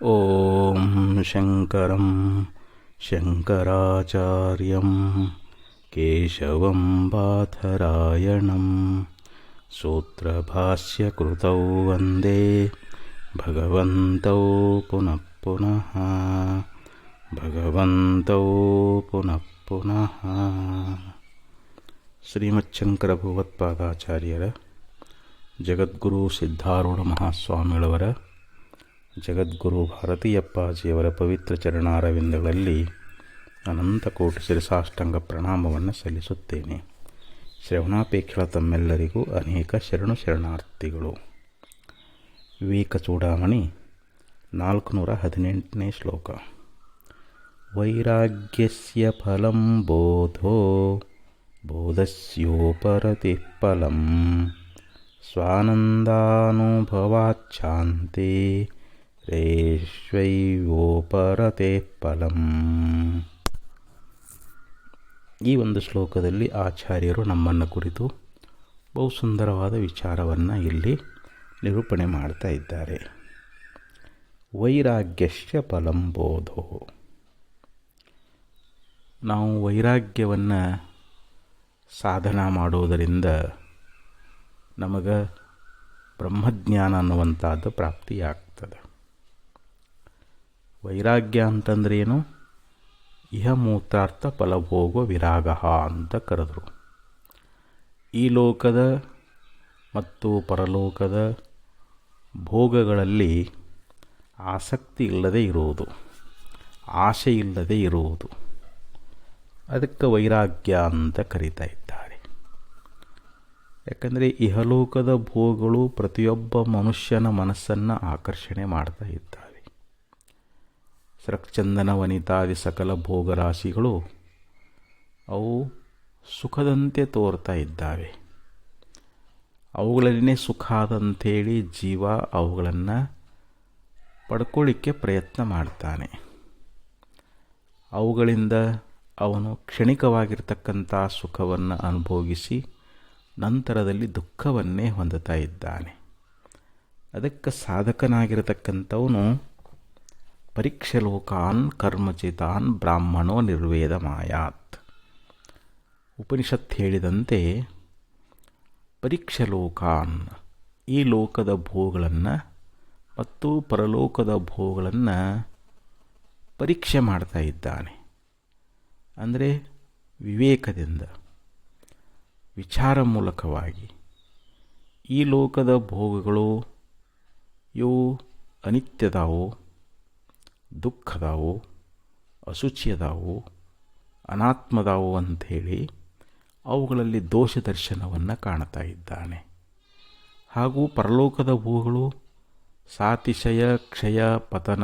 ಓಂ ಶಂಕರಂ ಶಂಕರಾಚಾರ್ಯಂ ಕೇಶವಂ ಬಾದರಾಯಣಂ ಸೂತ್ರಭಾಷ್ಯಕೃತೌ ವಂದೇ ಭಗವಂತೌ ಪುನಃ ಪುನಃ ಶ್ರೀಮಚ್ಛಂಕರ ಭಗವತ್ಪಾದಾಚಾರ್ಯರ ಜಗದ್ಗುರು ಸಿದ್ಧಾರೂಢ ಮಹಾಸ್ವಾಮಿಗಳವರ ಜಗದ್ಗುರು ಭಾರತೀಯಪ್ಪಾಜಿಯವರ ಪವಿತ್ರ ಚರಣಾರವಿಂದಗಳಲ್ಲಿ ಅನಂತ ಕೋಟಿ ಶಿರಸಾಷ್ಟಾಂಗ ಪ್ರಣಾಮವನ್ನು ಸಲ್ಲಿಸುತ್ತೇನೆ. ಶ್ರವಣಾಪೇಕ್ಷಳ ತಮ್ಮೆಲ್ಲರಿಗೂ ಅನೇಕ ಶರಣಾರ್ಥಿಗಳು. ವಿವೇಕ ಚೂಡಾಮಣಿ 418ನೇ ಶ್ಲೋಕ. ವೈರಾಗ್ಯಸ್ಯ ಫಲಂ ಬೋಧೋ ಬೋಧಸ್ಯೋಪರತಿ ಫಲಂ ಸ್ವಾನಂದಾನುಭವಾಚ್ಛಾಂತಿ ರೇಷ್ವೈವೋಪರತೆ ಫಲಂ. ಈ ಒಂದು ಶ್ಲೋಕದಲ್ಲಿ ಆಚಾರ್ಯರು ನಮ್ಮನ್ನು ಕುರಿತು ಬಹು ಸುಂದರವಾದ ವಿಚಾರವನ್ನು ಇಲ್ಲಿ ನಿರೂಪಣೆ ಮಾಡ್ತಾ ಇದ್ದಾರೆ. ವೈರಾಗ್ಯಶ್ಚ ಫಲಂ ಬೋಧೋ. ನಾವು ವೈರಾಗ್ಯವನ್ನು ಸಾಧನ ಮಾಡುವುದರಿಂದ ನಮಗೆ ಬ್ರಹ್ಮಜ್ಞಾನ ಅನ್ನುವಂಥದ್ದು ಪ್ರಾಪ್ತಿಯಾಗ್ತದೆ. ವೈರಾಗ್ಯ ಅಂತಂದ್ರೇನು? ಇಹಮೂತ್ರಾರ್ಥ ಫಲಭೋಗ ವಿರಾಗ ಅಂತ ಕರೆದರು. ಈ ಲೋಕದ ಮತ್ತು ಪರಲೋಕದ ಭೋಗಗಳಲ್ಲಿ ಆಸಕ್ತಿ ಇಲ್ಲದೆ ಇರುವುದು, ಆಸೆ ಇಲ್ಲದೆ ಇರುವುದು, ಅದಕ್ಕೆ ವೈರಾಗ್ಯ ಅಂತ ಕರೀತಾ ಇದ್ದಾರೆ. ಯಾಕಂದರೆ ಇಹಲೋಕದ ಭೋಗಗಳು ಪ್ರತಿಯೊಬ್ಬ ಮನುಷ್ಯನ ಮನಸ್ಸನ್ನು ಆಕರ್ಷಣೆ ಮಾಡ್ತಾ ಇದ್ದಾವೆ. ಸೃಕ್ಚಂದನ ವನಿತಾದಿ ಸಕಲ ಭೋಗರಾಶಿಗಳು ಅವು ಸುಖದಂತೆ ತೋರ್ತಾ ಇದ್ದಾವೆ. ಅವುಗಳನ್ನೇ ಸುಖ ಆದಂಥೇಳಿ ಜೀವ ಅವುಗಳನ್ನು ಪಡ್ಕೊಳ್ಳಿಕ್ಕೆ ಪ್ರಯತ್ನ ಮಾಡ್ತಾನೆ. ಅವುಗಳಿಂದ ಅವನು ಕ್ಷಣಿಕವಾಗಿರ್ತಕ್ಕಂಥ ಸುಖವನ್ನು ಅನುಭೋಗಿಸಿ ನಂತರದಲ್ಲಿ ದುಃಖವನ್ನೇ ಹೊಂದುತ್ತಾ ಇದ್ದಾನೆ. ಅದಕ್ಕೆ ಸಾಧಕನಾಗಿರತಕ್ಕಂಥವನು ಪರೀಕ್ಷಲೋಕಾನ್ ಕರ್ಮಚಿತಾನ್ ಬ್ರಾಹ್ಮಣೋ ನಿರ್ವೇದ ಮಾಯಾತ್. ಉಪನಿಷತ್ ಹೇಳಿದಂತೆ ಪರೀಕ್ಷಲೋಕಾನ್, ಈ ಲೋಕದ ಭೋಗಗಳನ್ನು ಮತ್ತು ಪರಲೋಕದ ಭೋಗಗಳನ್ನು ಪರೀಕ್ಷೆ ಮಾಡ್ತಾ ಇದ್ದಾನೆ. ಅಂದರೆ ವಿವೇಕದಿಂದ, ವಿಚಾರ ಮೂಲಕವಾಗಿ ಈ ಲೋಕದ ಭೋಗಗಳು ಇವು ಅನಿತ್ಯದಾವು, ದುಃಖದಾವು, ಅಶುಚಿಯದಾವು, ಅನಾತ್ಮದಾವು ಅಂಥೇಳಿ ಅವುಗಳಲ್ಲಿ ದೋಷ ದರ್ಶನವನ್ನು ಕಾಣ್ತಾ ಇದ್ದಾನೆ. ಹಾಗೂ ಪರಲೋಕದ ಭೋಗಗಳು ಸಾತಿಶಯ, ಕ್ಷಯ, ಪತನ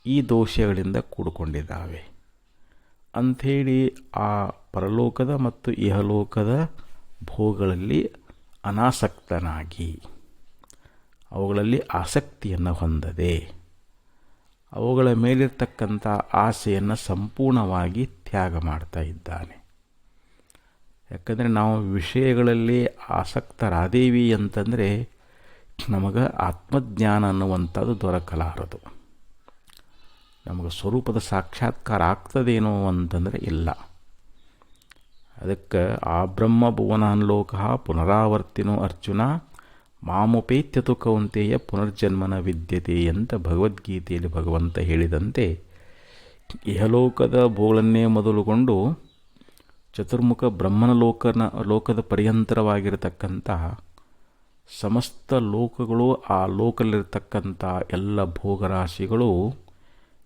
ಈ ದೋಷಗಳಿಂದ ಕೂಡಿಕೊಂಡಿದ್ದಾವೆ ಅಂಥೇಳಿ ಆ ಪರಲೋಕದ ಮತ್ತು ಇಹಲೋಕದ ಭೋಗಗಳಲ್ಲಿ ಅನಾಸಕ್ತನಾಗಿ ಅವುಗಳಲ್ಲಿ ಆಸಕ್ತಿಯನ್ನು ಹೊಂದದೆ ಅವುಗಳ ಮೇಲಿರ್ತಕ್ಕಂಥ ಆಸೆಯನ್ನು ಸಂಪೂರ್ಣವಾಗಿ ತ್ಯಾಗ ಮಾಡ್ತಾ ಇದ್ದಾನೆ. ಯಾಕಂದರೆ ನಾವು ವಿಷಯಗಳಲ್ಲಿ ಆಸಕ್ತರಾದೇವಿ ಅಂತಂದರೆ ನಮಗೆ ಆತ್ಮಜ್ಞಾನ ಅನ್ನುವಂಥದ್ದು ದೊರಕಲಾರದು. ನಮಗೆ ಸ್ವರೂಪದ ಸಾಕ್ಷಾತ್ಕಾರ ಆಗ್ತದೇನೋ ಅಂತಂದರೆ ಇಲ್ಲ. ಅದಕ್ಕೆ ಆ ಬ್ರಹ್ಮ ಭುವನಾನ್ಲೋಕ ಪುನರಾವರ್ತಿನೋ ಅರ್ಜುನ ಮಾಮುಪೇತ್ಯತು ಕೌಂತೆಯ ಪುನರ್ಜನ್ಮನ ವಿದ್ಯತೆ ಅಂತ ಭಗವದ್ಗೀತೆಯಲ್ಲಿ ಭಗವಂತ ಹೇಳಿದಂತೆ ಇಹಲೋಕದ ಭೋಗಳನ್ನೇ ಮೊದಲುಗೊಂಡು ಚತುರ್ಮುಖ ಬ್ರಹ್ಮನ ಲೋಕದ ಪರ್ಯಂತರವಾಗಿರತಕ್ಕಂಥ ಸಮಸ್ತ ಲೋಕಗಳು, ಆ ಲೋಕದಲ್ಲಿರ್ತಕ್ಕಂಥ ಎಲ್ಲ ಭೋಗರಾಶಿಗಳು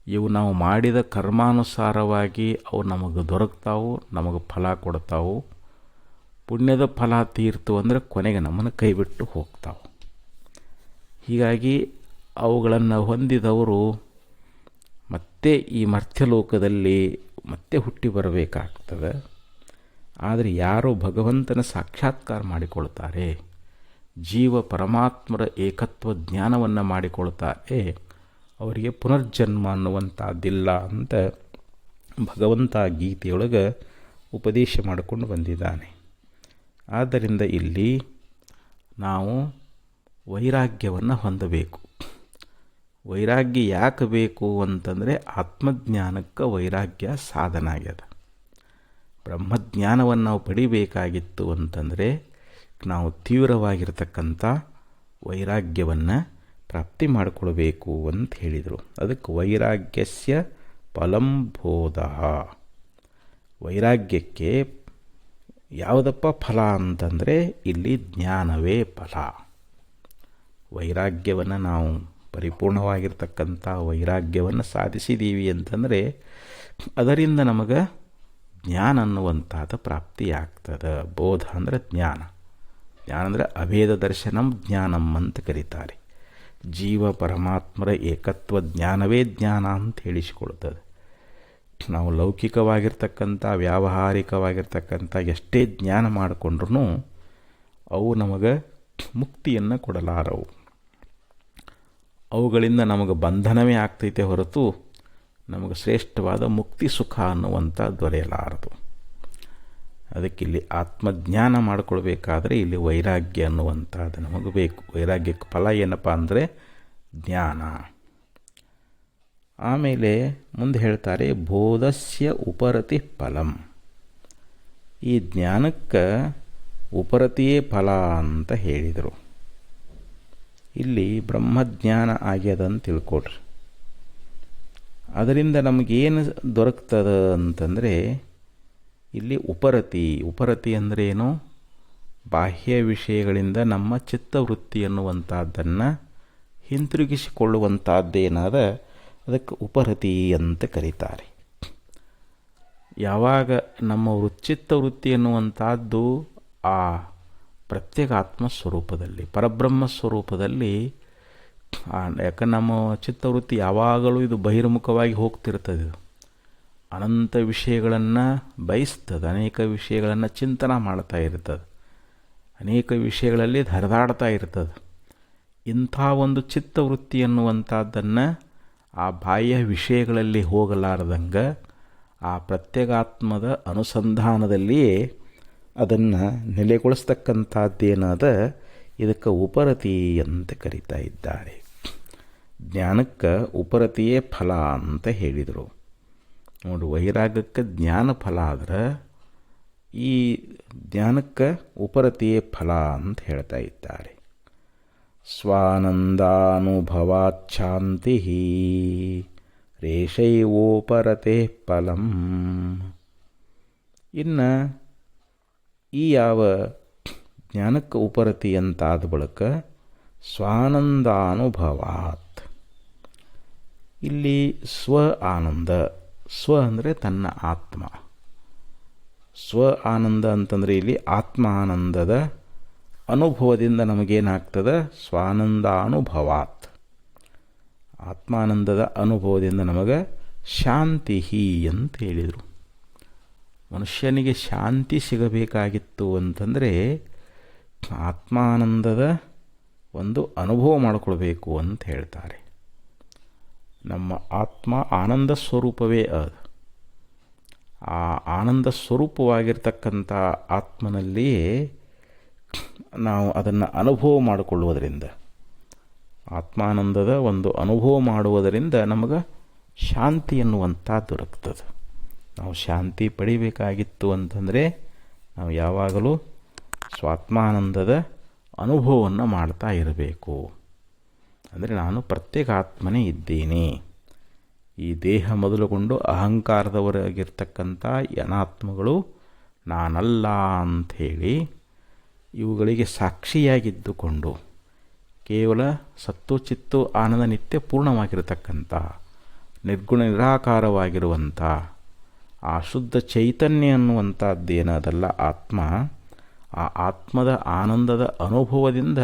ಇವು ನಾವು ಮಾಡಿದ ಕರ್ಮಾನುಸಾರವಾಗಿ ಅವು ನಮಗೆ ದೊರಕ್ತಾವು, ನಮಗೆ ಫಲ ಕೊಡ್ತಾವು. ಪುಣ್ಯದ ಫಲ ತೀರ್ತು ಅಂದರೆ ಕೊನೆಗೆ ನಮ್ಮನ್ನು ಕೈಬಿಟ್ಟು ಹೋಗ್ತಾವೆ. ಹೀಗಾಗಿ ಅವುಗಳನ್ನು ಹೊಂದಿದವರು ಮತ್ತೆ ಈ ಮರ್ತ್ಯಲೋಕದಲ್ಲಿ ಮತ್ತೆ ಹುಟ್ಟಿ ಬರಬೇಕಾಗ್ತದೆ. ಆದರೆ ಯಾರು ಭಗವಂತನ ಸಾಕ್ಷಾತ್ಕಾರ ಮಾಡಿಕೊಳ್ತಾರೆ, ಜೀವ ಪರಮಾತ್ಮರ ಏಕತ್ವ ಜ್ಞಾನವನ್ನು ಮಾಡಿಕೊಳ್ತಾರೆ, ಅವರಿಗೆ ಪುನರ್ಜನ್ಮ ಅನ್ನುವಂಥದ್ದಿಲ್ಲ ಅಂತ ಭಗವಂತ ಗೀತೆಯೊಳಗೆ ಉಪದೇಶ ಮಾಡಿಕೊಂಡು ಬಂದಿದ್ದಾನೆ. ಆದ್ದರಿಂದ ಇಲ್ಲಿ ನಾವು ವೈರಾಗ್ಯವನ್ನು ಹೊಂದಬೇಕು. ವೈರಾಗ್ಯ ಯಾಕೆ ಬೇಕು ಅಂತಂದರೆ ಆತ್ಮಜ್ಞಾನಕ್ಕೆ ವೈರಾಗ್ಯ ಸಾಧನ ಆಗ್ಯದ. ಬ್ರಹ್ಮಜ್ಞಾನವನ್ನು ನಾವು ಪಡಿಬೇಕಾಗಿತ್ತು ಅಂತಂದರೆ ನಾವು ತೀವ್ರವಾಗಿರ್ತಕ್ಕಂಥ ವೈರಾಗ್ಯವನ್ನು ಪ್ರಾಪ್ತಿ ಮಾಡಿಕೊಳ್ಬೇಕು ಅಂತ ಹೇಳಿದರು. ಅದಕ್ಕೆ ವೈರಾಗ್ಯಸ್ಯ ಫಲಂ ಬೋಧ. ವೈರಾಗ್ಯಕ್ಕೆ ಯಾವುದಪ್ಪ ಫಲ ಅಂತಂದರೆ ಇಲ್ಲಿ ಜ್ಞಾನವೇ ಫಲ. ವೈರಾಗ್ಯವನ್ನು ನಾವು ಪರಿಪೂರ್ಣವಾಗಿರ್ತಕ್ಕಂಥ ವೈರಾಗ್ಯವನ್ನು ಸಾಧಿಸಿದ್ದೀವಿ ಅಂತಂದರೆ ಅದರಿಂದ ನಮಗೆ ಜ್ಞಾನ ಅನ್ನುವಂಥದ್ದು ಪ್ರಾಪ್ತಿಯಾಗ್ತದೆ. ಬೋಧ ಅಂದರೆ ಜ್ಞಾನ. ಜ್ಞಾನ ಅಂದರೆ ಅಭೇದ ದರ್ಶನಂ ಜ್ಞಾನಂ ಅಂತ ಕರೀತಾರೆ. ಜೀವ ಪರಮಾತ್ಮರ ಏಕತ್ವ ಜ್ಞಾನವೇ ಜ್ಞಾನ ಅಂತ ಹೇಳಿಸಿಕೊಳ್ತದೆ. ನಾವು ಲೌಕಿಕವಾಗಿರ್ತಕ್ಕಂಥ ವ್ಯಾವಹಾರಿಕವಾಗಿರ್ತಕ್ಕಂಥ ಎಷ್ಟೇ ಜ್ಞಾನ ಮಾಡಿಕೊಂಡ್ರೂ ಅವು ನಮಗೆ ಮುಕ್ತಿಯನ್ನು ಕೊಡಲಾರವು. ಅವುಗಳಿಂದ ನಮಗೆ ಬಂಧನವೇ ಆಗ್ತೈತೆ ಹೊರತು ನಮಗೆ ಶ್ರೇಷ್ಠವಾದ ಮುಕ್ತಿ ಸುಖ ಅನ್ನುವಂಥ ದೊರೆಯಲಾರದು. ಅದಕ್ಕಿಲ್ಲಿ ಆತ್ಮಜ್ಞಾನ ಮಾಡಿಕೊಳ್ಬೇಕಾದ್ರೆ ಇಲ್ಲಿ ವೈರಾಗ್ಯ ಅನ್ನುವಂಥದ್ದು ನಮಗೆ ಬೇಕು. ವೈರಾಗ್ಯಕ್ಕೆ ಫಲ ಏನಪ್ಪ ಅಂದರೆ ಜ್ಞಾನ. ಆಮೇಲೆ ಮುಂದೆ ಹೇಳ್ತಾರೆ ಬೋಧಸ್ಯ ಉಪರತಿ ಫಲಂ. ಈ ಜ್ಞಾನಕ್ಕೆ ಉಪರತಿಯೇ ಫಲ ಅಂತ ಹೇಳಿದರು. ಇಲ್ಲಿ ಬ್ರಹ್ಮಜ್ಞಾನ ಆಗ್ಯದಂತ ತಿಳ್ಕೊಡ್ರಿ. ಅದರಿಂದ ನಮಗೇನು ದೊರಕ್ತದ ಅಂತಂದರೆ ಇಲ್ಲಿ ಉಪರತಿ ಅಂದರೆ ಏನು? ಬಾಹ್ಯ ವಿಷಯಗಳಿಂದ ನಮ್ಮ ಚಿತ್ತವೃತ್ತಿ ಅನ್ನುವಂಥದ್ದನ್ನು ಹಿಂತಿರುಗಿಸಿಕೊಳ್ಳುವಂಥದ್ದೇನಾದ ಅದಕ್ಕೆ ಉಪರತಿ ಅಂತ ಕರೀತಾರೆ. ಯಾವಾಗ ನಮ್ಮ ಚಿತ್ತವೃತ್ತಿ ಅನ್ನುವಂಥದ್ದು ಆ ಪ್ರತ್ಯೇಕ ಆತ್ಮ ಸ್ವರೂಪದಲ್ಲಿ ಪರಬ್ರಹ್ಮ ಸ್ವರೂಪದಲ್ಲಿ, ಯಾಕೆ ನಮ್ಮ ಚಿತ್ತವೃತ್ತಿ ಯಾವಾಗಲೂ ಇದು ಬಹಿರ್ಮುಖವಾಗಿ ಹೋಗ್ತಿರ್ತದೆ. ಇದು ಅನಂತ ವಿಷಯಗಳನ್ನು ಬಯಸ್ತದೆ, ಅನೇಕ ವಿಷಯಗಳನ್ನು ಚಿಂತನೆ ಮಾಡ್ತಾ ಇರ್ತದೆ, ಅನೇಕ ವಿಷಯಗಳಲ್ಲಿ ಹರಿದಾಡ್ತಾ ಇರ್ತದೆ. ಇಂಥ ಒಂದು ಚಿತ್ತವೃತ್ತಿ ಅನ್ನುವಂಥದ್ದನ್ನು ಆ ಬಾಹ್ಯ ವಿಷಯಗಳಲ್ಲಿ ಹೋಗಲಾರದಂಗೆ ಆ ಪ್ರತ್ಯೇಗಾತ್ಮದ ಅನುಸಂಧಾನದಲ್ಲಿಯೇ ಅದನ್ನು ನೆಲೆಗೊಳಿಸ್ತಕ್ಕಂಥದ್ದೇನಾದ ಇದಕ್ಕೆ ಉಪರತಿ ಅಂತ ಕರೀತಾ ಇದ್ದಾರೆ. ಜ್ಞಾನಕ್ಕೆ ಉಪರತಿಯೇ ಫಲ ಅಂತ ಹೇಳಿದರು. ನೋಡಿ, ವೈರಾಗ್ಯಕ್ಕೆ ಜ್ಞಾನ ಫಲ ಆದ್ರೆ ಈ ಜ್ಞಾನಕ್ಕೆ ಉಪರತಿಯೇ ಫಲ ಅಂತ ಹೇಳ್ತಾ ಇದ್ದಾರೆ. ಸ್ವಾನಂದಾನುಭವಾಚ್ಛಾಂತಿ ರೇಷೈವೋಪರತೆ ಫಲಂ. ಇನ್ನು ಈ ಯಾವ ಜ್ಞಾನಕ್ಕೆ ಉಪರತಿ ಅಂತಾದ ಬಳಿಕ ಸ್ವಾನಂದಾನುಭವಾತ್. ಇಲ್ಲಿ ಸ್ವ ಆನಂದ. ಸ್ವ ಅಂದರೆ ತನ್ನ ಆತ್ಮ. ಸ್ವ ಆನಂದ ಅಂತಂದರೆ ಇಲ್ಲಿ ಆತ್ಮ ಆನಂದದ ಅನುಭವದಿಂದ ನಮಗೇನಾಗ್ತದೆ? ಸ್ವಾನಂದಾನುಭವಾತ್. ಆತ್ಮಾನಂದದ ಅನುಭವದಿಂದ ನಮಗೆ ಶಾಂತಿ ಅಂತ ಹೇಳಿದರು. ಮನುಷ್ಯನಿಗೆ ಶಾಂತಿ ಸಿಗಬೇಕಾಗಿತ್ತು ಅಂತಂದರೆ ಆತ್ಮಾನಂದದ ಒಂದು ಅನುಭವ ಮಾಡಿಕೊಳ್ಬೇಕು ಅಂತ ಹೇಳ್ತಾರೆ. ನಮ್ಮ ಆತ್ಮ ಆನಂದ ಸ್ವರೂಪವೇ ಅದು. ಆ ಆನಂದ ಸ್ವರೂಪವಾಗಿರ್ತಕ್ಕಂಥ ಆತ್ಮನಲ್ಲಿಯೇ ನಾವು ಅದನ್ನು ಅನುಭವ ಮಾಡಿಕೊಳ್ಳುವುದರಿಂದ, ಆತ್ಮಾನಂದದ ಒಂದು ಅನುಭವ ಮಾಡುವುದರಿಂದ ನಮಗೆ ಶಾಂತಿ ಎನ್ನುವಂಥ ದೊರಕ್ತದೆ. ನಾವು ಶಾಂತಿ ಪಡಿಬೇಕಾಗಿತ್ತು ಅಂತಂದರೆ ನಾವು ಯಾವಾಗಲೂ ಸ್ವಾತ್ಮಾನಂದದ ಅನುಭವವನ್ನು ಮಾಡ್ತಾ ಇರಬೇಕು. ಅಂದರೆ ನಾನು ಪ್ರತ್ಯೇಕ ಆತ್ಮನೇ ಇದ್ದೀನಿ. ಈ ದೇಹ ಮೊದಲುಗೊಂಡು ಅಹಂಕಾರದವರಾಗಿರ್ತಕ್ಕಂಥ ಅನಾತ್ಮಗಳು ನಾನಲ್ಲ ಅಂಥೇಳಿ ಇವುಗಳಿಗೆ ಸಾಕ್ಷಿಯಾಗಿದ್ದುಕೊಂಡು ಕೇವಲ ಸತ್ತು ಚಿತ್ತು ಆನಂದ ನಿತ್ಯ ಪೂರ್ಣವಾಗಿರತಕ್ಕಂಥ ನಿರ್ಗುಣ ನಿರಾಕಾರವಾಗಿರುವಂಥ ಆ ಶುದ್ಧ ಚೈತನ್ಯ ಅನ್ನುವಂಥದ್ದೇನದಲ್ಲ ಆತ್ಮ. ಆ ಆತ್ಮದ ಆನಂದದ ಅನುಭವದಿಂದ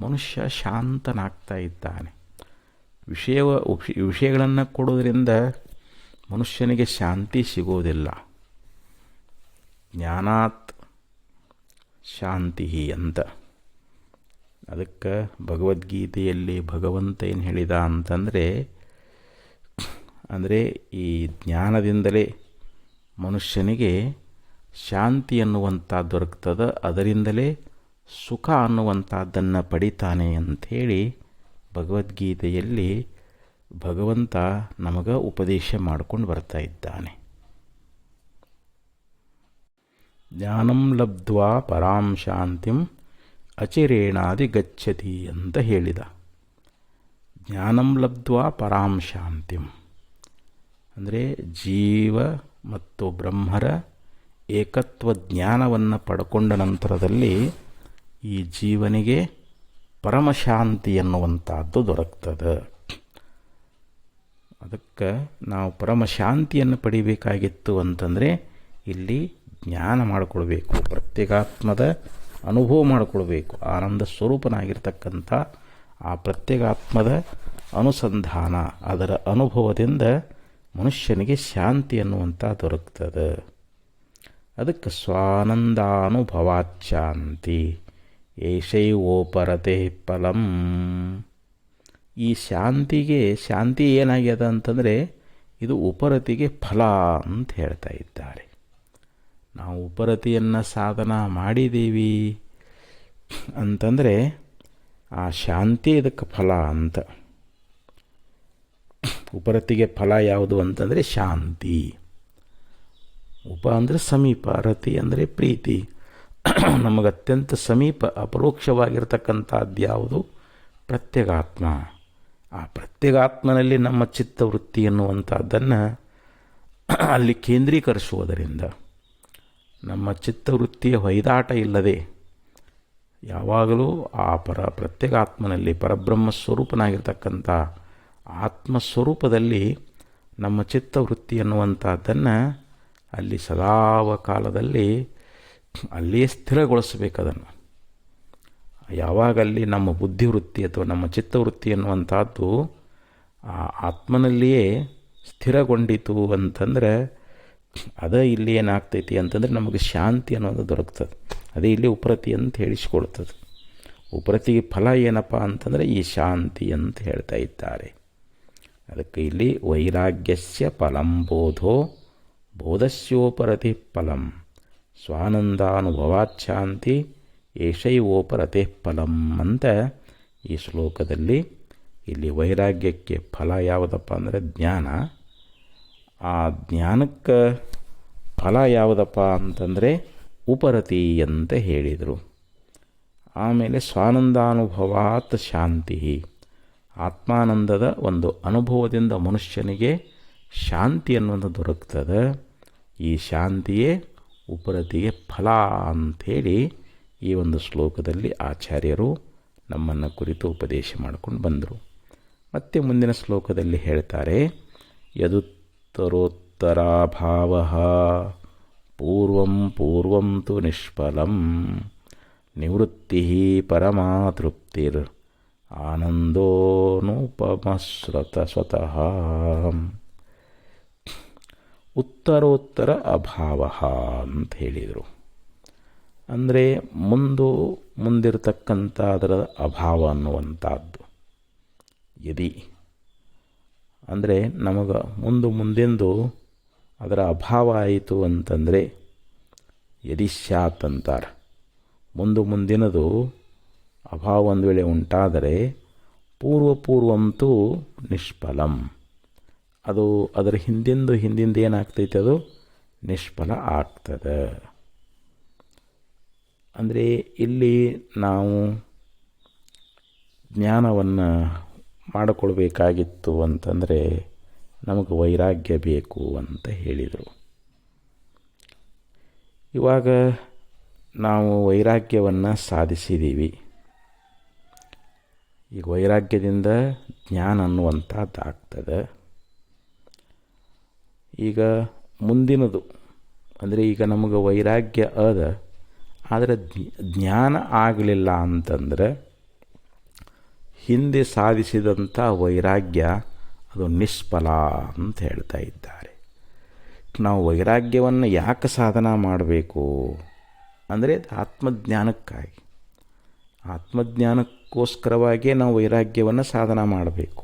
ಮನುಷ್ಯ ಶಾಂತನಾಗ್ತಾ ಇದ್ದಾನೆ. ವಿಷಯಗಳನ್ನು ಕೊಡೋದ್ರಿಂದ ಮನುಷ್ಯನಿಗೆ ಶಾಂತಿ ಸಿಗೋದಿಲ್ಲ. ಜ್ಞಾನಾತ್ ಶಾಂತಿ ಅಂತ. ಅದಕ್ಕೆ ಭಗವದ್ಗೀತೆಯಲ್ಲಿ ಭಗವಂತ ಏನು ಹೇಳಿದ ಅಂತಂದರೆ, ಅಂದರೆ ಈ ಜ್ಞಾನದಿಂದಲೇ ಮನುಷ್ಯನಿಗೆ ಶಾಂತಿ ಅನ್ನುವಂಥದ್ದು ದೊರಕ್ತದೆ, ಅದರಿಂದಲೇ ಸುಖ ಅನ್ನುವಂಥದ್ದನ್ನು ಪಡಿತಾನೆ ಅಂಥೇಳಿ ಭಗವದ್ಗೀತೆಯಲ್ಲಿ ಭಗವಂತ ನಮಗೆ ಉಪದೇಶ ಮಾಡಿಕೊಂಡು ಬರ್ತಾ ಇದ್ದಾನೆ. ಜ್ಞಾನಂ ಲಬ್ಧ್ವಾ ಪರಾಂ ಶಾಂತಿಂ ಅಚಿರೇಣಾದಿ ಗಚ್ಚತಿ ಅಂತ ಹೇಳಿದ. ಜ್ಞಾನಂ ಲಬ್ಧ್ವಾ ಪರಾಂ ಶಾಂತಿಂ ಅಂದರೆ ಜೀವ ಮತ್ತು ಬ್ರಹ್ಮರ ಏಕತ್ವ ಜ್ಞಾನವನ್ನು ಪಡ್ಕೊಂಡ ನಂತರದಲ್ಲಿ ಈ ಜೀವನಿಗೆ ಪರಮಶಾಂತಿ ಎನ್ನುವಂಥದ್ದು ದೊರಕ್ತದೆ. ಅದಕ್ಕೆ ನಾವು ಪರಮಶಾಂತಿಯನ್ನು ಪಡಿಬೇಕಾಗಿತ್ತು ಅಂತಂದರೆ ಇಲ್ಲಿ ಜ್ಞಾನ ಮಾಡಿಕೊಳ್ಬೇಕು, ಪ್ರತ್ಯೇಗಾತ್ಮದ ಅನುಭವ ಮಾಡಿಕೊಳ್ಬೇಕು. ಆನಂದ ಸ್ವರೂಪನಾಗಿರ್ತಕ್ಕಂಥ ಆ ಪ್ರತ್ಯೇಗಾತ್ಮದ ಅನುಸಂಧಾನ, ಅದರ ಅನುಭವದಿಂದ ಮನುಷ್ಯನಿಗೆ ಶಾಂತಿ ಅನ್ನುವಂಥ ದೊರಕ್ತದೆ. ಅದಕ್ಕೆ ಸ್ವಾನಂದಾನುಭವಾಚ್ಛಾಂತಿ ಏಷೈವೋಪರತೆ ಫಲಂ. ಈ ಶಾಂತಿ ಏನಾಗ್ಯದ ಅಂತಂದರೆ ಇದು ಉಪರತಿಗೆ ಫಲ ಅಂತ ಹೇಳ್ತಾ ಇದ್ದಾರೆ. ನಾವು ಉಪರತಿಯನ್ನು ಸಾಧನ ಮಾಡಿದ್ದೀವಿ ಅಂತಂದರೆ ಆ ಶಾಂತಿ ಇದಕ್ಕೆ ಫಲ ಅಂತ. ಉಪರತಿಗೆ ಫಲ ಯಾವುದು ಅಂತಂದರೆ ಶಾಂತಿ. ಉಪ ಅಂದರೆ ಸಮೀಪ, ರತಿ ಅಂದರೆ ಪ್ರೀತಿ. ನಮಗೆ ಅತ್ಯಂತ ಸಮೀಪ ಅಪರೋಕ್ಷವಾಗಿರ್ತಕ್ಕಂಥದ್ದು ಯಾವುದು? ಪ್ರತ್ಯೇಗಾತ್ಮ. ಆ ಪ್ರತ್ಯೇಗಾತ್ಮನಲ್ಲಿ ನಮ್ಮ ಚಿತ್ತವೃತ್ತಿ ಎನ್ನುವಂಥದ್ದನ್ನು ಅಲ್ಲಿ ಕೇಂದ್ರೀಕರಿಸುವುದರಿಂದ ನಮ್ಮ ಚಿತ್ತವೃತ್ತಿಯ ಹೊಯ್ದಾಟ ಇಲ್ಲದೆ ಯಾವಾಗಲೂ ಆ ಪ್ರತ್ಯೇಗಾತ್ಮನಲ್ಲಿ ಪರಬ್ರಹ್ಮ ಸ್ವರೂಪನಾಗಿರ್ತಕ್ಕಂಥ ಆತ್ಮಸ್ವರೂಪದಲ್ಲಿ ನಮ್ಮ ಚಿತ್ತವೃತ್ತಿ ಎನ್ನುವಂಥದ್ದನ್ನು ಅಲ್ಲಿ ಸದಾವ ಕಾಲದಲ್ಲಿ ಅಲ್ಲಿಯೇ ಸ್ಥಿರಗೊಳಿಸಬೇಕದನ್ನು. ಯಾವಾಗಲ್ಲಿ ನಮ್ಮ ಬುದ್ಧಿವೃತ್ತಿ ಅಥವಾ ನಮ್ಮ ಚಿತ್ತವೃತ್ತಿ ಎನ್ನುವಂಥದ್ದು ಆ ಆತ್ಮನಲ್ಲಿಯೇ ಸ್ಥಿರಗೊಂಡಿತು ಅಂತಂದರೆ ಅದೇ ಇಲ್ಲಿ ಏನಾಗ್ತೈತಿ ಅಂತಂದರೆ ನಮಗೆ ಶಾಂತಿ ಅನ್ನೋದು ದೊರಕ್ತದೆ. ಅದೇ ಇಲ್ಲಿ ಉಪರತಿ ಅಂತ ಹೇಳಿಸ್ಕೊಳ್ತದೆ. ಉಪರತಿಗೆ ಫಲ ಏನಪ್ಪ ಅಂತಂದರೆ ಈ ಶಾಂತಿ ಅಂತ ಹೇಳ್ತಾ ಇದ್ದಾರೆ. ಅದಕ್ಕೆ ಇಲ್ಲಿ ವೈರಾಗ್ಯಸ್ಯ ಫಲಂ ಬೋಧೋ ಬೋಧಸ್ಯೋಪರತಿ ಫಲಂ ಸ್ವಾನಂದಾನುಭವಾಚ್ಛಾಂತಿ ಏಷೈವೋಪರತೆ ಫಲಂ ಅಂತ ಈ ಶ್ಲೋಕದಲ್ಲಿ ಇಲ್ಲಿ ವೈರಾಗ್ಯಕ್ಕೆ ಫಲ ಯಾವುದಪ್ಪ ಅಂದರೆ ಜ್ಞಾನ. ಆ ಜ್ಞಾನಕ್ಕೆ ಫಲ ಯಾವುದಪ್ಪ ಅಂತಂದರೆ ಉಪರತಿ ಅಂತ ಹೇಳಿದರು. ಆಮೇಲೆ ಸ್ವಾನಂದಾನುಭವಾತ್ ಶಾಂತಿ, ಆತ್ಮಾನಂದದ ಒಂದು ಅನುಭವದಿಂದ ಮನುಷ್ಯನಿಗೆ ಶಾಂತಿ ಅನ್ನೋದು ದೊರಕ್ತದೆ. ಈ ಶಾಂತಿಯೇ ಉಪರತಿಗೆ ಫಲ ಅಂಥೇಳಿ ಈ ಒಂದು ಶ್ಲೋಕದಲ್ಲಿ ಆಚಾರ್ಯರು ನಮ್ಮನ್ನು ಕುರಿತು ಉಪದೇಶ ಮಾಡಿಕೊಂಡು ಬಂದರು. ಮತ್ತೆ ಮುಂದಿನ ಶ್ಲೋಕದಲ್ಲಿ ಹೇಳ್ತಾರೆ, ಯದುತ್ತರೋತ್ತರಾಭಾವ ಪೂರ್ವಂ ತು ನಿಷ್ಫಲಂ ನಿವೃತ್ತಿ ಪರಮಾತೃಪ್ತಿರ್ ಆನಂದೋನುಪಮಸ್ರತ ಸ್ವತಃ. ಉತ್ತರೋತ್ತರ ಅಭಾವ ಅಂತ ಹೇಳಿದರು. ಅಂದರೆ ಮುಂದಿರತಕ್ಕಂಥ ಅದರ ಅಭಾವ ಅನ್ನುವಂಥದ್ದು. ಯದಿ ಅಂದರೆ ನಮಗೆ ಮುಂದಿಂದು ಅದರ ಅಭಾವ ಆಯಿತು ಅಂತಂದರೆ ಯದಿ ಸ್ಯಾತ್ ಅಂತಾರೆ. ಮುಂದಿನದು ಅಭಾವ ಒಂದು ವೇಳೆ ಉಂಟಾದರೆ ಪೂರ್ವಂತೂ ನಿಷ್ಫಲಂ, ಅದು ಅದರ ಹಿಂದಿಂದ ಏನಾಗ್ತೈತೆ ಅದು ನಿಷ್ಫಲ ಆಗ್ತದೆ. ಅಂದರೆ ಇಲ್ಲಿ ನಾವು ಜ್ಞಾನವನ್ನು ಮಾಡಿಕೊಳ್ಬೇಕಾಗಿತ್ತು ಅಂತಂದರೆ ನಮಗೆ ವೈರಾಗ್ಯ ಬೇಕು ಅಂತ ಹೇಳಿದರು. ಇವಾಗ ನಾವು ವೈರಾಗ್ಯವನ್ನು ಸಾಧಿಸಿದ್ದೀವಿ. ಈಗ ವೈರಾಗ್ಯದಿಂದ ಜ್ಞಾನ ಅನ್ನುವಂಥದ್ದು ಆಗ್ತದೆ. ಈಗ ಮುಂದಿನದು ಅಂದರೆ ಈಗ ನಮಗೆ ವೈರಾಗ್ಯ ಅದ, ಆದರೆ ಜ್ಞಾನ ಆಗಲಿಲ್ಲ ಅಂತಂದರೆ ಹಿಂದೆ ಸಾಧಿಸಿದಂಥ ವೈರಾಗ್ಯ ಅದು ನಿಷ್ಫಲ ಅಂತ ಹೇಳ್ತಾ ಇದ್ದಾರೆ. ನಾವು ವೈರಾಗ್ಯವನ್ನು ಯಾಕೆ ಸಾಧನ ಮಾಡಬೇಕು ಅಂದರೆ ಆತ್ಮಜ್ಞಾನಕ್ಕಾಗಿ. ಆತ್ಮಜ್ಞಾನಕ್ಕೋಸ್ಕರವಾಗಿಯೇ ನಾವು ವೈರಾಗ್ಯವನ್ನು ಸಾಧನ ಮಾಡಬೇಕು.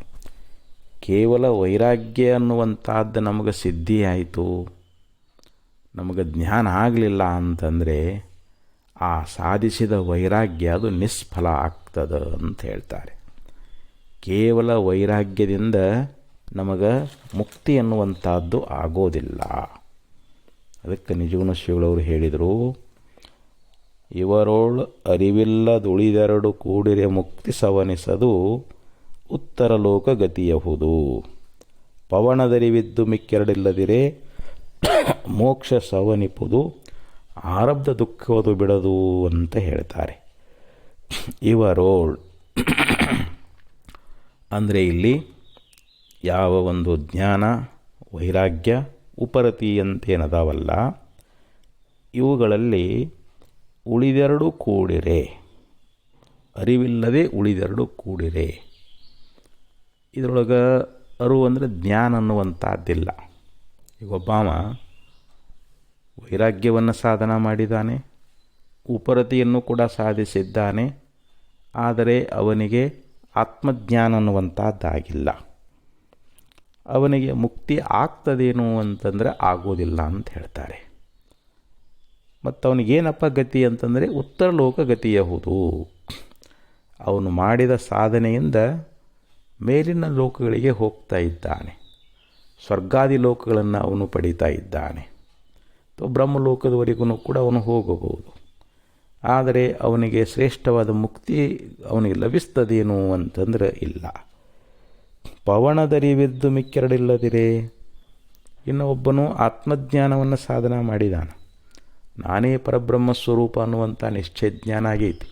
ಕೇವಲ ವೈರಾಗ್ಯ ಅನ್ನುವಂಥದ್ದು ನಮಗೆ ಸಿದ್ಧಿ ಆಯಿತು, ನಮಗೆ ಜ್ಞಾನ ಆಗಲಿಲ್ಲ ಅಂತಂದರೆ ಆ ಸಾಧಿಸಿದ ವೈರಾಗ್ಯ ಅದು ನಿಷ್ಫಲ ಆಗ್ತದೆ ಅಂತ ಹೇಳ್ತಾರೆ. ಕೇವಲ ವೈರಾಗ್ಯದಿಂದ ನಮಗೆ ಮುಕ್ತಿ ಅನ್ನುವಂಥದ್ದು ಆಗೋದಿಲ್ಲ. ಅದಕ್ಕೆ ನಿಜಗುಣ ಶ್ರೀಗಳವರು ಹೇಳಿದರು, ಇವರೋಳು ಅರಿವಿಲ್ಲದುಳಿದೆರಡು ಕೂಡಿರೆ ಮುಕ್ತಿ ಸವನಿಸದು ಉತ್ತರ ಲೋಕ ಗತಿಯಹುದು. ಪವನದರಿವಿದ್ದು ಮಿಕ್ಕೆರಡಿಲ್ಲದಿರೆ ಮೋಕ್ಷ ಸವನಿಪುದು ಆರಬ್ಧ ದುಃಖವದು ಬಿಡದು ಅಂತ ಹೇಳ್ತಾರೆ. ಇವರೋಳ್ ಅಂದರೆ ಇಲ್ಲಿ ಯಾವ ಒಂದು ಜ್ಞಾನ, ವೈರಾಗ್ಯ, ಉಪರತಿ ಅಂತೇನದಾವಲ್ಲ, ಇವುಗಳಲ್ಲಿ ಉಳಿದೆರಡು ಕೂಡಿರೆ, ಅರಿವಿಲ್ಲದೆ ಉಳಿದೆರಡು ಕೂಡಿರೆ. ಇದರೊಳಗೆ ಅರಿವು ಅಂದರೆ ಜ್ಞಾನ ಅನ್ನುವಂಥದ್ದಿಲ್ಲ. ಈಗ ಒಬ್ಬಾಮ ವೈರಾಗ್ಯವನ್ನು ಸಾಧನ ಮಾಡಿದ್ದಾನೆ, ಉಪರತಿಯನ್ನು ಕೂಡ ಸಾಧಿಸಿದ್ದಾನೆ, ಆದರೆ ಅವನಿಗೆ ಆತ್ಮಜ್ಞಾನ ಅನ್ನುವಂಥದ್ದಾಗಿಲ್ಲ. ಅವನಿಗೆ ಮುಕ್ತಿ ಆಗ್ತದೇನು ಅಂತಂದರೆ ಆಗೋದಿಲ್ಲ ಅಂತ ಹೇಳ್ತಾರೆ. ಮತ್ತು ಅವನಿಗೇನಪ್ಪ ಗತಿ ಅಂತಂದರೆ ಉತ್ತರ ಲೋಕ ಗತಿಯಹುದು. ಅವನು ಮಾಡಿದ ಸಾಧನೆಯಿಂದ ಮೇಲಿನ ಲೋಕಗಳಿಗೆ ಹೋಗ್ತಾ ಇದ್ದಾನೆ, ಸ್ವರ್ಗಾದಿ ಲೋಕಗಳನ್ನು ಅವನು ಪಡೀತಾ ಇದ್ದಾನೆ, ಬ್ರಹ್ಮಲೋಕದವರೆಗೂ ಕೂಡ ಅವನು ಹೋಗಬಹುದು. ಆದರೆ ಅವನಿಗೆ ಶ್ರೇಷ್ಠವಾದ ಮುಕ್ತಿ ಅವನಿಗೆ ಲಭಿಸ್ತದೇನು ಅಂತಂದ್ರೆ ಇಲ್ಲ. ಪವನದರಿವಿದ್ದು ಮಿಕ್ಕೆರಡಿಲ್ಲದಿರೆ, ಇನ್ನು ಒಬ್ಬನು ಆತ್ಮಜ್ಞಾನವನ್ನು ಸಾಧನ ಮಾಡಿದಾನ, ನಾನೇ ಪರಬ್ರಹ್ಮ ಸ್ವರೂಪ ಅನ್ನುವಂಥ ನಿಶ್ಚಯ ಜ್ಞಾನ ಆಗೈತಿ,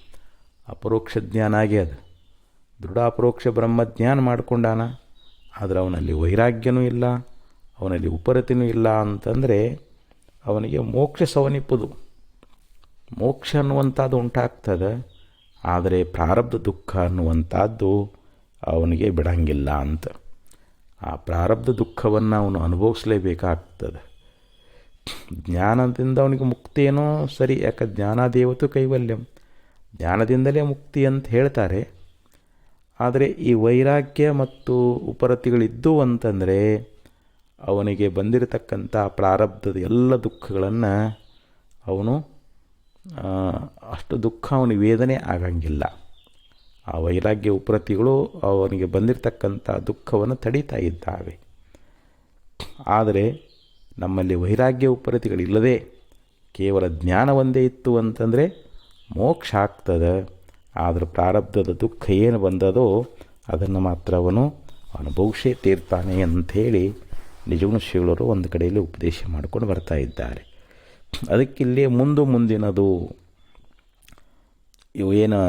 ಅಪರೋಕ್ಷ ಜ್ಞಾನ ಆಗ್ಯದ, ದೃಢ ಅಪರೋಕ್ಷ ಬ್ರಹ್ಮಜ್ಞಾನ ಮಾಡಿಕೊಂಡಾನ. ಆದರೆ ಅವನಲ್ಲಿ ವೈರಾಗ್ಯನೂ ಇಲ್ಲ, ಅವನಲ್ಲಿ ಉಪರತಿನೂ ಇಲ್ಲ ಅಂತಂದರೆ ಅವನಿಗೆ ಮೋಕ್ಷ ಸವನಿಪ್ಪುದು, ಮೋಕ್ಷ ಅನ್ನುವಂಥದ್ದು ಉಂಟಾಗ್ತದೆ. ಆದರೆ ಪ್ರಾರಬ್ಧ ದುಃಖ ಅನ್ನುವಂಥದ್ದು ಅವನಿಗೆ ಬಿಡಂಗಿಲ್ಲ ಅಂತ. ಆ ಪ್ರಾರಬ್ಧ ದುಃಖವನ್ನು ಅವನು ಅನುಭವಿಸಲೇಬೇಕಾಗ್ತದೆ. ಜ್ಞಾನದಿಂದ ಅವನಿಗೆ ಮುಕ್ತಿಯೇನೋ ಸರಿ, ಯಾಕೆ ಜ್ಞಾನಾದೇವತು ಕೈವಲ್ಯಂ, ಜ್ಞಾನದಿಂದಲೇ ಮುಕ್ತಿ ಅಂತ ಹೇಳ್ತಾರೆ. ಆದರೆ ಈ ವೈರಾಗ್ಯ ಮತ್ತು ಉಪರತಿಗಳಿದ್ದು ಅಂತಂದರೆ ಅವನಿಗೆ ಬಂದಿರತಕ್ಕಂಥ ಪ್ರಾರಬ್ಧದ ಎಲ್ಲ ದುಃಖಗಳನ್ನು ಅವನು ಅಷ್ಟು ದುಃಖ ಅವನಿಗೆ ವೇದನೆ ಆಗಂಗಿಲ್ಲ. ಆ ವೈರಾಗ್ಯ ಉಪರತಿಗಳು ಅವನಿಗೆ ಬಂದಿರತಕ್ಕಂಥ ದುಃಖವನ್ನು ತಡೀತಾ ಇದ್ದಾವೆ. ಆದರೆ ನಮ್ಮಲ್ಲಿ ವೈರಾಗ್ಯ ಉಪರತಿಗಳಿಲ್ಲದೆ ಕೇವಲ ಜ್ಞಾನ ಒಂದೇ ಇತ್ತು ಅಂತಂದರೆ ಮೋಕ್ಷ ಆಗ್ತದೆ. ಆದರೆ ಪ್ರಾರಬ್ಧದ ದುಃಖ ಏನು ಬಂದದೋ ಅದನ್ನು ಮಾತ್ರ ಅವನು ಅನುಭವಿಸೇ ತೀರ್ತಾನೆ ಅಂಥೇಳಿ ನಿಜಗುಣ ಶ್ರೀಗಳವರು ಒಂದು ಕಡೆಯಲ್ಲಿ ಉಪದೇಶ ಮಾಡಿಕೊಂಡು ಬರ್ತಾ ಇದ್ದಾರೆ. ಅದಕ್ಕಿಲ್ಲಿ ಮುಂದಿನದು ಇವು ಏನು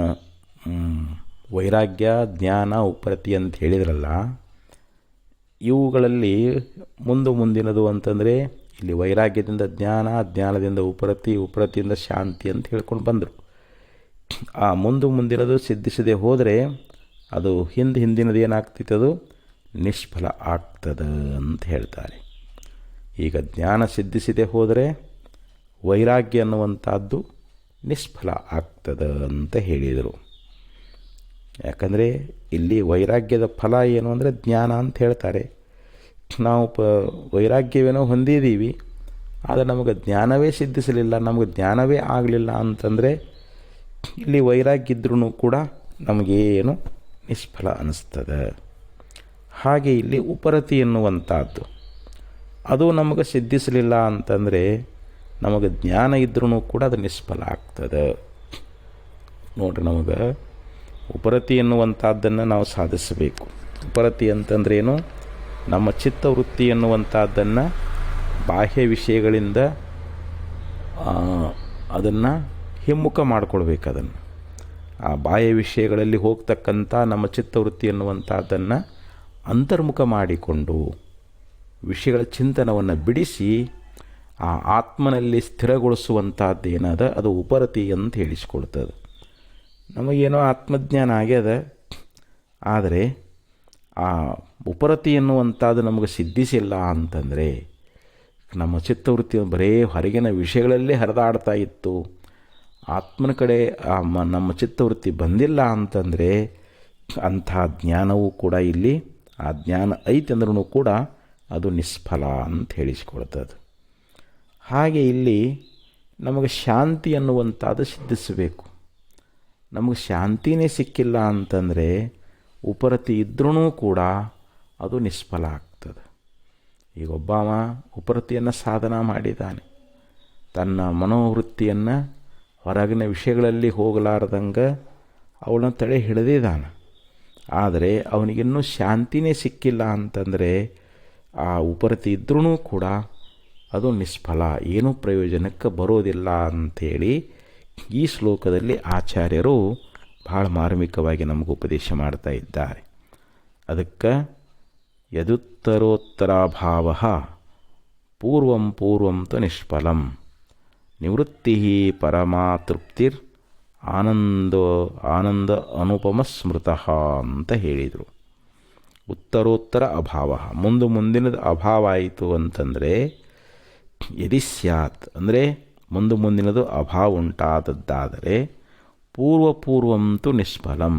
ವೈರಾಗ್ಯ, ಜ್ಞಾನ, ಉಪರತಿ ಅಂತ ಹೇಳಿದ್ರಲ್ಲ, ಇವುಗಳಲ್ಲಿ ಮುಂದಿನದು ಅಂತಂದರೆ ಇಲ್ಲಿ ವೈರಾಗ್ಯದಿಂದ ಜ್ಞಾನ, ಜ್ಞಾನದಿಂದ ಉಪರತಿ, ಉಪರತಿಯಿಂದ ಶಾಂತಿ ಅಂತ ಹೇಳ್ಕೊಂಡು ಬಂದರು. ಆ ಮುಂದಿನದು ಸಿದ್ಧಿಸದೆ ಹೋದರೆ ಅದು ಹಿಂದಿನದು ಏನಾಗ್ತೈತೆ, ಅದು ನಿಷ್ಫಲ ಆಗ್ತದೆ ಅಂತ ಹೇಳ್ತಾರೆ. ಈಗ ಜ್ಞಾನ ಸಿದ್ಧಿಸದೆ ಹೋದರೆ ವೈರಾಗ್ಯ ಅನ್ನುವಂಥದ್ದು ನಿಷ್ಫಲ ಆಗ್ತದೆ ಅಂತ ಹೇಳಿದರು. ಯಾಕಂದರೆ ಇಲ್ಲಿ ವೈರಾಗ್ಯದ ಫಲ ಏನು ಅಂದರೆ ಜ್ಞಾನ ಅಂತ ಹೇಳ್ತಾರೆ. ನಾವು ವೈರಾಗ್ಯವೇನೋ ಹೊಂದಿದ್ದೀವಿ, ಆದರೆ ನಮಗೆ ಜ್ಞಾನವೇ ಸಿದ್ಧಿಸಲಿಲ್ಲ, ನಮಗೆ ಜ್ಞಾನವೇ ಆಗಲಿಲ್ಲ ಅಂತಂದರೆ ಇಲ್ಲಿ ವೈರಾಗ್ಯ ಇದ್ರೂ ಕೂಡ ನಮಗೇನು ನಿಷ್ಫಲ ಅನ್ನಿಸ್ತದೆ. ಹಾಗೆ ಇಲ್ಲಿ ಉಪರತಿ ಎನ್ನುವಂಥದ್ದು ಅದು ನಮಗೆ ಸಿದ್ಧಿಸಲಿಲ್ಲ ಅಂತಂದರೆ ನಮಗೆ ಜ್ಞಾನ ಇದ್ರೂ ಕೂಡ ಅದು ನಿಷ್ಫಲ ಆಗ್ತದೆ. ನೋಡ್ರಿ, ನಮಗೆ ಉಪರತಿ ಎನ್ನುವಂಥದ್ದನ್ನು ನಾವು ಸಾಧಿಸಬೇಕು. ಉಪರತಿ ಅಂತಂದ್ರೇನು, ನಮ್ಮ ಚಿತ್ತವೃತ್ತಿ ಎನ್ನುವಂಥದ್ದನ್ನು ಬಾಹ್ಯ ವಿಷಯಗಳಿಂದ ಅದನ್ನು ಹಿಮ್ಮುಖ ಮಾಡಿಕೊಳ್ಬೇಕು. ಅದನ್ನು ಆ ಬಾಹ್ಯ ವಿಷಯಗಳಲ್ಲಿ ಹೋಗ್ತಕ್ಕಂಥ ನಮ್ಮ ಚಿತ್ತವೃತ್ತಿ ಎನ್ನುವಂಥದ್ದನ್ನು ಅಂತರ್ಮುಖ ಮಾಡಿಕೊಂಡು ವಿಷಯಗಳ ಚಿಂತನವನ್ನು ಬಿಡಿಸಿ ಆ ಆತ್ಮನಲ್ಲಿ ಸ್ಥಿರಗೊಳಿಸುವಂಥದ್ದು ಏನದ ಅದು ಉಪರತಿ ಅಂತ ಹೇಳಿಸ್ಕೊಳ್ತದೆ. ನಮಗೇನೋ ಆತ್ಮಜ್ಞಾನ ಆಗ್ಯದ, ಆದರೆ ಆ ಉಪರತಿ ಎನ್ನುವಂಥದ್ದು ನಮಗೆ ಸಿದ್ಧಿಸಿಲ್ಲ ಅಂತಂದರೆ ನಮ್ಮ ಚಿತ್ತವೃತ್ತಿ ಬರೇ ಹೊರಗಿನ ವಿಷಯಗಳಲ್ಲೇ ಹರಿದಾಡ್ತಾ ಇತ್ತು, ಆತ್ಮನ ಕಡೆ ನಮ್ಮ ಚಿತ್ತವೃತ್ತಿ ಬಂದಿಲ್ಲ ಅಂತಂದರೆ ಅಂಥ ಜ್ಞಾನವೂ ಕೂಡ ಇಲ್ಲಿ ಆ ಜ್ಞಾನ ಐತೆಂದ್ರೂ ಕೂಡ ಅದು ನಿಷ್ಫಲ ಅಂತ ಹೇಳಿಸ್ಕೊಳ್ತದೆ. ಹಾಗೆ ಇಲ್ಲಿ ನಮಗೆ ಶಾಂತಿ ಅನ್ನುವಂಥದ್ದು ಸಿದ್ಧಿಸಬೇಕು. ನಮಗೆ ಶಾಂತಿನೇ ಸಿಕ್ಕಿಲ್ಲ ಅಂತಂದರೆ ಉಪರತಿ ಇದ್ರೂ ಕೂಡ ಅದು ನಿಷ್ಫಲ ಆಗ್ತದೆ. ಈಗ ಒಬ್ಬವ ಉಪರತಿಯನ್ನು ಸಾಧನ ಮಾಡಿದ್ದಾನೆ, ತನ್ನ ಮನೋವೃತ್ತಿಯನ್ನು ಹೊರಗಿನ ವಿಷಯಗಳಲ್ಲಿ ಹೋಗಲಾರ್ದಂಗೆ ಅವಳನ್ನ ತಡೆ ಹಿಡಿದಿದ್ದಾನೆ. ಆದರೆ ಅವನಿಗಿನ್ನೂ ಶಾಂತಿನೇ ಸಿಕ್ಕಿಲ್ಲ ಅಂತಂದರೆ ಆ ಉಪರತಿ ಇದ್ರೂ ಕೂಡ ಅದು ನಿಷ್ಫಲ, ಏನೂ ಪ್ರಯೋಜನಕ್ಕೆ ಬರೋದಿಲ್ಲ ಅಂಥೇಳಿ ಈ ಶ್ಲೋಕದಲ್ಲಿ ಆಚಾರ್ಯರು ಭಾಳ ಮಾರ್ಮಿಕವಾಗಿ ನಮಗೆ ಉಪದೇಶ ಮಾಡ್ತಾ ಇದ್ದಾರೆ. ಅದಕ್ಕೆ ಯದುತ್ತರೋತ್ತರಾಭಾವ ಪೂರ್ವಂ ಪೂರ್ವಂ ತು ನಿಷ್ಫಲಂ ನಿವೃತ್ತಿ ಪರಮಾತೃಪ್ತಿರ್ ಆನಂದ ಅನುಪಮ ಸ್ಮೃತಃ ಅಂತ ಹೇಳಿದರು. ಉತ್ತರೋತ್ತರ ಅಭಾವ, ಮುಂದಿನದು ಅಭಾವ ಆಯಿತು ಅಂತಂದರೆ ಯದಿ ಸ್ಯಾತ್ ಅಂದರೆ ಮುಂದಿನದು ಅಭಾವ ಉಂಟಾದದ್ದಾದರೆ ಪೂರ್ವಪೂರ್ವಂತು ನಿಷ್ಫಲಂ,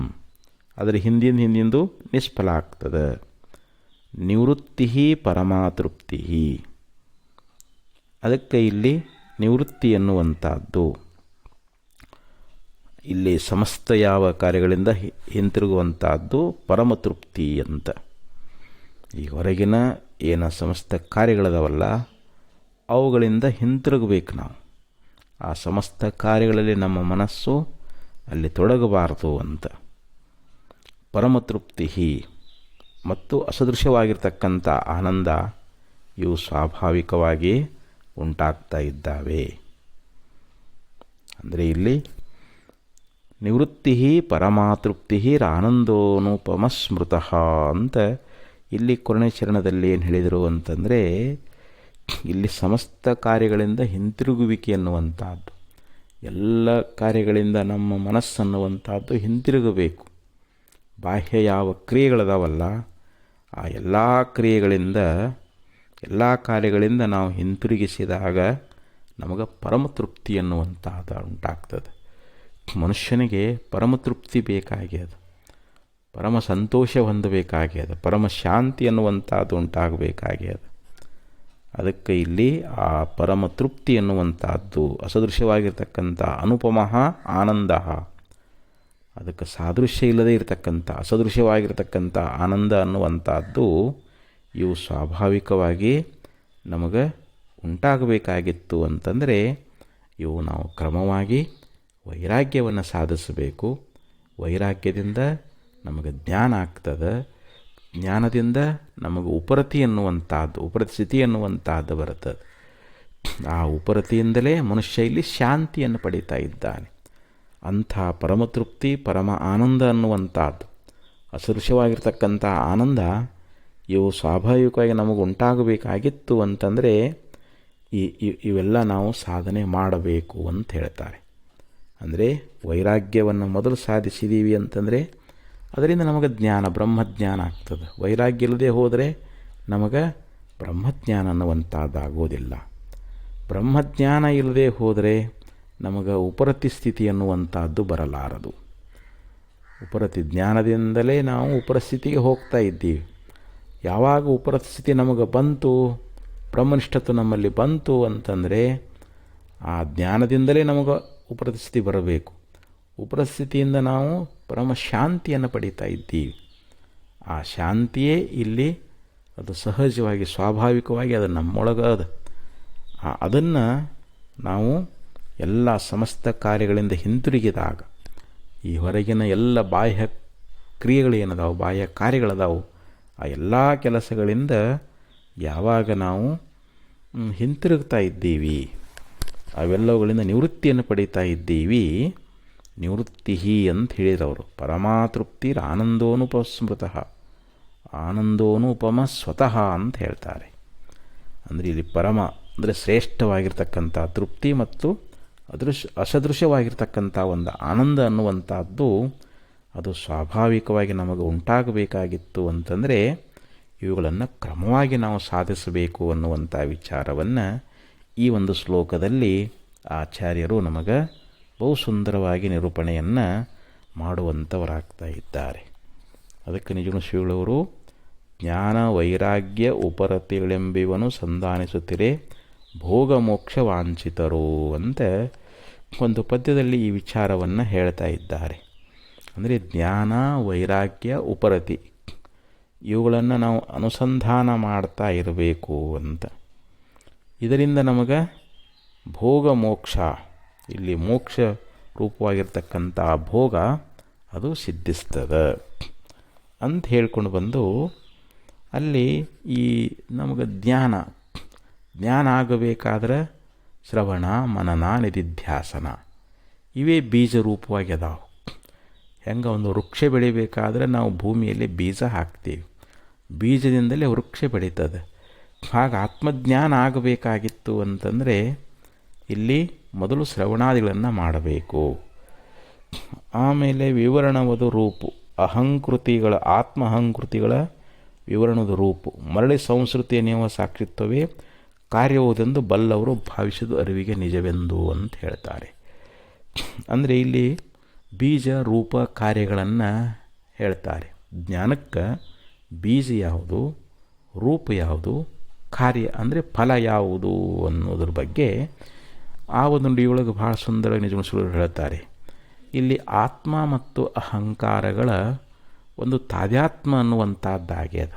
ಆದರೆ ಹಿಂದಿಂದು ನಿಷ್ಫಲ ಆಗ್ತದೆ. ನಿವೃತ್ತಿ ಪರಮಾತೃಪ್ತಿ, ಅದಕ್ಕೆ ಇಲ್ಲಿ ನಿವೃತ್ತಿ ಎನ್ನುವಂಥದ್ದು ಇಲ್ಲಿ ಸಮಸ್ತ ಯಾವ ಕಾರ್ಯಗಳಿಂದ ಹಿಂತಿರುಗುವಂಥದ್ದು ಪರಮತೃಪ್ತಿ ಅಂತ. ಈ ಹೊರಗಿನ ಏನು ಸಮಸ್ತ ಕಾರ್ಯಗಳದವಲ್ಲ ಅವುಗಳಿಂದ ಹಿಂತಿರುಗಬೇಕು ನಾವು. ಆ ಸಮಸ್ತ ಕಾರ್ಯಗಳಲ್ಲಿ ನಮ್ಮ ಮನಸ್ಸು ಅಲ್ಲಿ ತೊಡಗಬಾರದು ಅಂತ. ಪರಮತೃಪ್ತಿ ಮತ್ತು ಅಸದೃಶವಾಗಿರ್ತಕ್ಕಂಥ ಆನಂದ ಇವು ಸ್ವಾಭಾವಿಕವಾಗಿ ಉಂಟಾಗ್ತಾ ಇದ್ದಾವೆ. ಅಂದರೆ ಇಲ್ಲಿ ನಿವೃತ್ತಿ ಪರಮಾತೃಪ್ತಿ ಆನಂದೋನುಪಮ ಸ್ಮೃತಃ ಅಂತ ಇಲ್ಲಿ ಕೊನೆಯ ಚರಣದಲ್ಲಿ ಏನು ಹೇಳಿದರು ಅಂತಂದರೆ, ಇಲ್ಲಿ ಸಮಸ್ತ ಕಾರ್ಯಗಳಿಂದ ಹಿಂತಿರುಗುವಿಕೆ ಎನ್ನುವಂಥದ್ದು, ಎಲ್ಲ ಕಾರ್ಯಗಳಿಂದ ನಮ್ಮ ಮನಸ್ಸನ್ನುವಂಥದ್ದು ಹಿಂತಿರುಗಬೇಕು. ಬಾಹ್ಯ ಯಾವ ಕ್ರಿಯೆಗಳದಾವಲ್ಲ ಆ ಎಲ್ಲ ಕ್ರಿಯೆಗಳಿಂದ ಎಲ್ಲ ಕಾರ್ಯಗಳಿಂದ ನಾವು ಹಿಂತಿರುಗಿಸಿದಾಗ ನಮಗೆ ಪರಮತೃಪ್ತಿ ಎನ್ನುವಂಥದ್ದು ಉಂಟಾಗ್ತದೆ. ಮನುಷ್ಯನಿಗೆ ಪರಮತೃಪ್ತಿ ಬೇಕಾಗ್ಯದ, ಪರಮ ಸಂತೋಷ ಹೊಂದಬೇಕಾಗ್ಯದ, ಪರಮ ಶಾಂತಿ ಎನ್ನುವಂಥದ್ದು ಉಂಟಾಗಬೇಕಾಗ್ಯದ. ಅದಕ್ಕೆ ಇಲ್ಲಿ ಆ ಪರಮತೃಪ್ತಿ ಎನ್ನುವಂಥದ್ದು ಅಸದೃಶ್ಯವಾಗಿರ್ತಕ್ಕಂಥ ಅನುಪಮಃ ಆನಂದ, ಅದಕ್ಕೆ ಸಾದೃಶ್ಯ ಇಲ್ಲದೇ ಇರತಕ್ಕಂಥ ಅಸದೃಶ್ಯವಾಗಿರ್ತಕ್ಕಂಥ ಆನಂದ ಅನ್ನುವಂಥದ್ದು ಇವು ಸ್ವಾಭಾವಿಕವಾಗಿ ನಮಗೆ ಉಂಟಾಗಬೇಕಾಗಿತ್ತು ಅಂತಂದರೆ ಇವು ನಾವು ಕ್ರಮವಾಗಿ ವೈರಾಗ್ಯವನ್ನು ಸಾಧಿಸಬೇಕು. ವೈರಾಗ್ಯದಿಂದ ನಮಗೆ ಜ್ಞಾನ ಆಗ್ತದೆ, ಜ್ಞಾನದಿಂದ ನಮಗೆ ಉಪರತಿ ಎನ್ನುವಂಥದ್ದು ಉಪರತಿ ಸ್ಥಿತಿ ಎನ್ನುವಂಥದ್ದು ಬರುತ್ತದೆ. ಆ ಉಪರತಿಯಿಂದಲೇ ಮನುಷ್ಯ ಇಲ್ಲಿ ಶಾಂತಿಯನ್ನು ಪಡೀತಾ ಇದ್ದಾನೆ. ಅಂಥ ಪರಮತೃಪ್ತಿ ಪರಮ ಆನಂದ ಅನ್ನುವಂಥದ್ದು ಅಸದೃಶವಾಗಿರ್ತಕ್ಕಂಥ ಆನಂದ ಇವು ಸ್ವಾಭಾವಿಕವಾಗಿ ನಮಗೆ ಉಂಟಾಗಬೇಕಾಗಿತ್ತು ಅಂತಂದರೆ ಇವೆಲ್ಲ ನಾವು ಸಾಧನೆ ಮಾಡಬೇಕು ಅಂತ ಹೇಳ್ತಾರೆ. ಅಂದರೆ ವೈರಾಗ್ಯವನ್ನು ಮೊದಲು ಸಾಧಿಸಿದ್ದೀವಿ ಅಂತಂದರೆ ಅದರಿಂದ ನಮಗೆ ಜ್ಞಾನ ಬ್ರಹ್ಮಜ್ಞಾನ ಆಗ್ತದೆ. ವೈರಾಗ್ಯ ಇಲ್ಲದೆ ಹೋದರೆ ನಮಗೆ ಬ್ರಹ್ಮಜ್ಞಾನ ಅನ್ನುವಂಥದ್ದಾಗೋದಿಲ್ಲ. ಬ್ರಹ್ಮಜ್ಞಾನ ಇಲ್ಲದೆ ಹೋದರೆ ನಮಗೆ ಉಪರತಿ ಸ್ಥಿತಿ ಅನ್ನುವಂಥದ್ದು ಬರಲಾರದು. ಉಪರತಿ ಜ್ಞಾನದಿಂದಲೇ ನಾವು ಉಪರಸ್ಥಿತಿಗೆ ಹೋಗ್ತಾ ಇದ್ದೀವಿ. ಯಾವಾಗ ಉಪರತಿ ಸ್ಥಿತಿ ನಮಗೆ ಬಂತು, ಬ್ರಹ್ಮನಿಷ್ಠತ್ವ ನಮ್ಮಲ್ಲಿ ಬಂತು ಅಂತಂದರೆ ಆ ಜ್ಞಾನದಿಂದಲೇ ನಮಗೆ ಉಪರತಿ ಸ್ಥಿತಿ ಬರಬೇಕು. ಉಪರಸ್ಥಿತಿಯಿಂದ ನಾವು ಪರಮ ಶಾಂತಿಯನ್ನು ಪಡೀತಾ ಇದ್ದೀವಿ. ಆ ಶಾಂತಿಯೇ ಇಲ್ಲಿ ಅದು ಸಹಜವಾಗಿ ಸ್ವಾಭಾವಿಕವಾಗಿ ಅದು ನಮ್ಮೊಳಗದ. ಅದನ್ನು ನಾವು ಎಲ್ಲ ಸಮಸ್ತ ಕಾರ್ಯಗಳಿಂದ ಹಿಂತಿರುಗಿದಾಗ ಈ ಹೊರಗಿನ ಎಲ್ಲ ಬಾಹ್ಯ ಕ್ರಿಯೆಗಳೇನದಾವು ಬಾಹ್ಯ ಕಾರ್ಯಗಳದಾವು ಆ ಎಲ್ಲ ಕೆಲಸಗಳಿಂದ ಯಾವಾಗ ನಾವು ಹಿಂತಿರುಗ್ತಾ ಇದ್ದೀವಿ, ಅವೆಲ್ಲವುಗಳಿಂದ ನಿವೃತ್ತಿಯನ್ನು ಪಡೀತಾ ಇದ್ದೀವಿ. ನಿವೃತ್ತಿ ಅಂತ ಹೇಳಿದವರು ಪರಮಾತೃಪ್ತಿ ಆನಂದೋನುಪಸ್ಮೃತಃ ಆನಂದೋನುಪಮ ಸ್ವತಃ ಅಂತ ಹೇಳ್ತಾರೆ. ಅಂದರೆ ಇಲ್ಲಿ ಪರಮ ಅಂದರೆ ಶ್ರೇಷ್ಠವಾಗಿರ್ತಕ್ಕಂಥ ತೃಪ್ತಿ ಮತ್ತು ಅಸದೃಶವಾಗಿರ್ತಕ್ಕಂಥ ಒಂದು ಆನಂದ ಅನ್ನುವಂಥದ್ದು ಅದು ಸ್ವಾಭಾವಿಕವಾಗಿ ನಮಗೆ ಉಂಟಾಗಬೇಕಾಗಿತ್ತು ಅಂತಂದರೆ ಇವುಗಳನ್ನು ಕ್ರಮವಾಗಿ ನಾವು ಸಾಧಿಸಬೇಕು ಅನ್ನುವಂಥ ವಿಚಾರವನ್ನು ಈ ಒಂದು ಶ್ಲೋಕದಲ್ಲಿ ಆಚಾರ್ಯರು ನಮಗೆ ಬಹು ಸುಂದರವಾಗಿ ನಿರೂಪಣೆಯನ್ನು ಮಾಡುವಂಥವರಾಗ್ತಾ ಇದ್ದಾರೆ. ಅದಕ್ಕೆ ನಿಜಗುಣ ಶ್ರೀಗಳವರು ಜ್ಞಾನ ವೈರಾಗ್ಯ ಉಪರತಿಗಳೆಂಬಿವನು ಸಂಧಾನಿಸುತ್ತಿರೆ ಭೋಗ ಮೋಕ್ಷ ವಾಂಛಿತರು ಅಂತ ಒಂದು ಪದ್ಯದಲ್ಲಿ ಈ ವಿಚಾರವನ್ನು ಹೇಳ್ತಾ ಇದ್ದಾರೆ. ಅಂದರೆ ಜ್ಞಾನ ವೈರಾಗ್ಯ ಉಪರತಿ ಇವುಗಳನ್ನು ನಾವು ಅನುಸಂಧಾನ ಮಾಡ್ತಾ ಇರಬೇಕು ಅಂತ. ಇದರಿಂದ ನಮಗೆ ಭೋಗ ಮೋಕ್ಷ, ಇಲ್ಲಿ ಮೋಕ್ಷ ರೂಪವಾಗಿರ್ತಕ್ಕಂಥ ಭೋಗ ಅದು ಸಿದ್ಧಿಸ್ತದೆ ಅಂತ ಹೇಳ್ಕೊಂಡು ಬಂದು, ಅಲ್ಲಿ ಈ ನಮಗೆ ಜ್ಞಾನ ಆಗಬೇಕಾದ್ರೆ ಶ್ರವಣ ಮನನ ನಿಧಿಧ್ಯಾಸನ ಇವೇ ಬೀಜ ರೂಪವಾಗಿ ಅದಾವೆ. ಹೆಂಗೆ ಒಂದು ವೃಕ್ಷ ಬೆಳಿಬೇಕಾದ್ರೆ ನಾವು ಭೂಮಿಯಲ್ಲಿ ಬೀಜ ಹಾಕ್ತೀವಿ, ಬೀಜದಿಂದಲೇ ವೃಕ್ಷ ಬೆಳೀತದೆ. ಹಾಗೆ ಆತ್ಮಜ್ಞಾನ ಆಗಬೇಕಾಗಿತ್ತು ಅಂತಂದರೆ ಇಲ್ಲಿ ಮೊದಲು ಶ್ರವಣಾದಿಗಳನ್ನು ಮಾಡಬೇಕು. ಆಮೇಲೆ ವಿವರಣವದು ರೂಪು, ಆತ್ಮ ಅಹಂಕೃತಿಗಳ ವಿವರಣದ ರೂಪು ಮರಳಿ ಸಂಸ್ಕೃತಿಯ ನಿಯಮ ಸಾಕ್ಷಿತ್ವವೇ ಕಾರ್ಯವುದೆಂದು ಬಲ್ಲವರು ಭಾವಿಸಿದ ಅರಿವಿಗೆ ನಿಜವೆಂದು ಅಂತ ಹೇಳ್ತಾರೆ. ಅಂದರೆ ಇಲ್ಲಿ ಬೀಜ ರೂಪ ಕಾರ್ಯಗಳನ್ನು ಹೇಳ್ತಾರೆ. ಜ್ಞಾನಕ್ಕೆ ಬೀಜ ಯಾವುದು, ರೂಪ ಯಾವುದು, ಕಾರ್ಯ ಅಂದರೆ ಫಲ ಯಾವುದು ಅನ್ನೋದ್ರ ಬಗ್ಗೆ ಆ ಒಂದು ನುಡಿಯೊಳಗೆ ಭಾಳ ಸುಂದರ ನಿಜಮನಸ್ಸುಗಳು ಹೇಳ್ತಾರೆ. ಇಲ್ಲಿ ಆತ್ಮ ಮತ್ತು ಅಹಂಕಾರಗಳ ಒಂದು ತಾದಾತ್ಮ ಅನ್ನುವಂಥದ್ದಾಗ್ಯದ.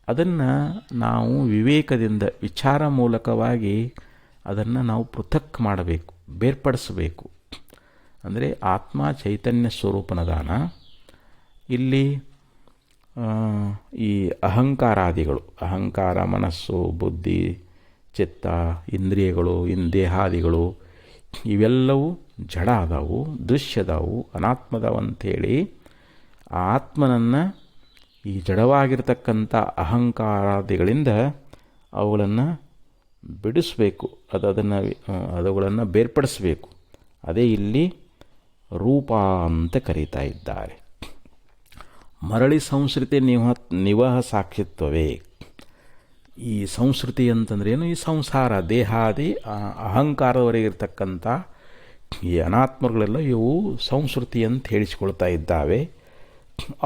ಅದನ್ನು ನಾವು ವಿವೇಕದಿಂದ ವಿಚಾರ ಮೂಲಕವಾಗಿ ಅದನ್ನು ನಾವು ಪೃಥಕ್ ಮಾಡಬೇಕು, ಬೇರ್ಪಡಿಸಬೇಕು. ಅಂದರೆ ಆತ್ಮ ಚೈತನ್ಯ ಸ್ವರೂಪನದಾನ. ಇಲ್ಲಿ ಈ ಅಹಂಕಾರಾದಿಗಳು, ಅಹಂಕಾರ ಮನಸ್ಸು ಬುದ್ಧಿ ಚಿತ್ತ ಇಂದ್ರಿಯಗಳು ದೇಹಾದಿಗಳು ಇವೆಲ್ಲವೂ ಜಡ ಅದಾವು, ದೃಶ್ಯದಾವು, ಅನಾತ್ಮದವಂಥೇಳಿ ಆ ಆತ್ಮನನ್ನು ಈ ಜಡವಾಗಿರ್ತಕ್ಕಂಥ ಅಹಂಕಾರಾದಿಗಳಿಂದ ಅವುಗಳನ್ನು ಬಿಡಿಸಬೇಕು, ಅವುಗಳನ್ನು ಬೇರ್ಪಡಿಸಬೇಕು. ಅದೇ ಇಲ್ಲಿ ರೂಪ ಅಂತ ಕರೀತಾ ಇದ್ದಾರೆ. ಮರಳಿ ಸಂಸ್ಕೃತಿ ನಿವಹ ಸಾಕ್ಷಿತ್ವವೇ. ಈ ಸಂಸ್ಕೃತಿ ಅಂತಂದ್ರೇನು? ಈ ಸಂಸಾರ ದೇಹಾದಿ ಅಹಂಕಾರದವರೆಗಿರ್ತಕ್ಕಂಥ ಈ ಅನಾತ್ಮಗಳೆಲ್ಲ ಇವು ಸಂಸ್ಕೃತಿ ಅಂತ ಹೇಳಿಸಿಕೊಳ್ತಾ ಇದ್ದಾವೆ.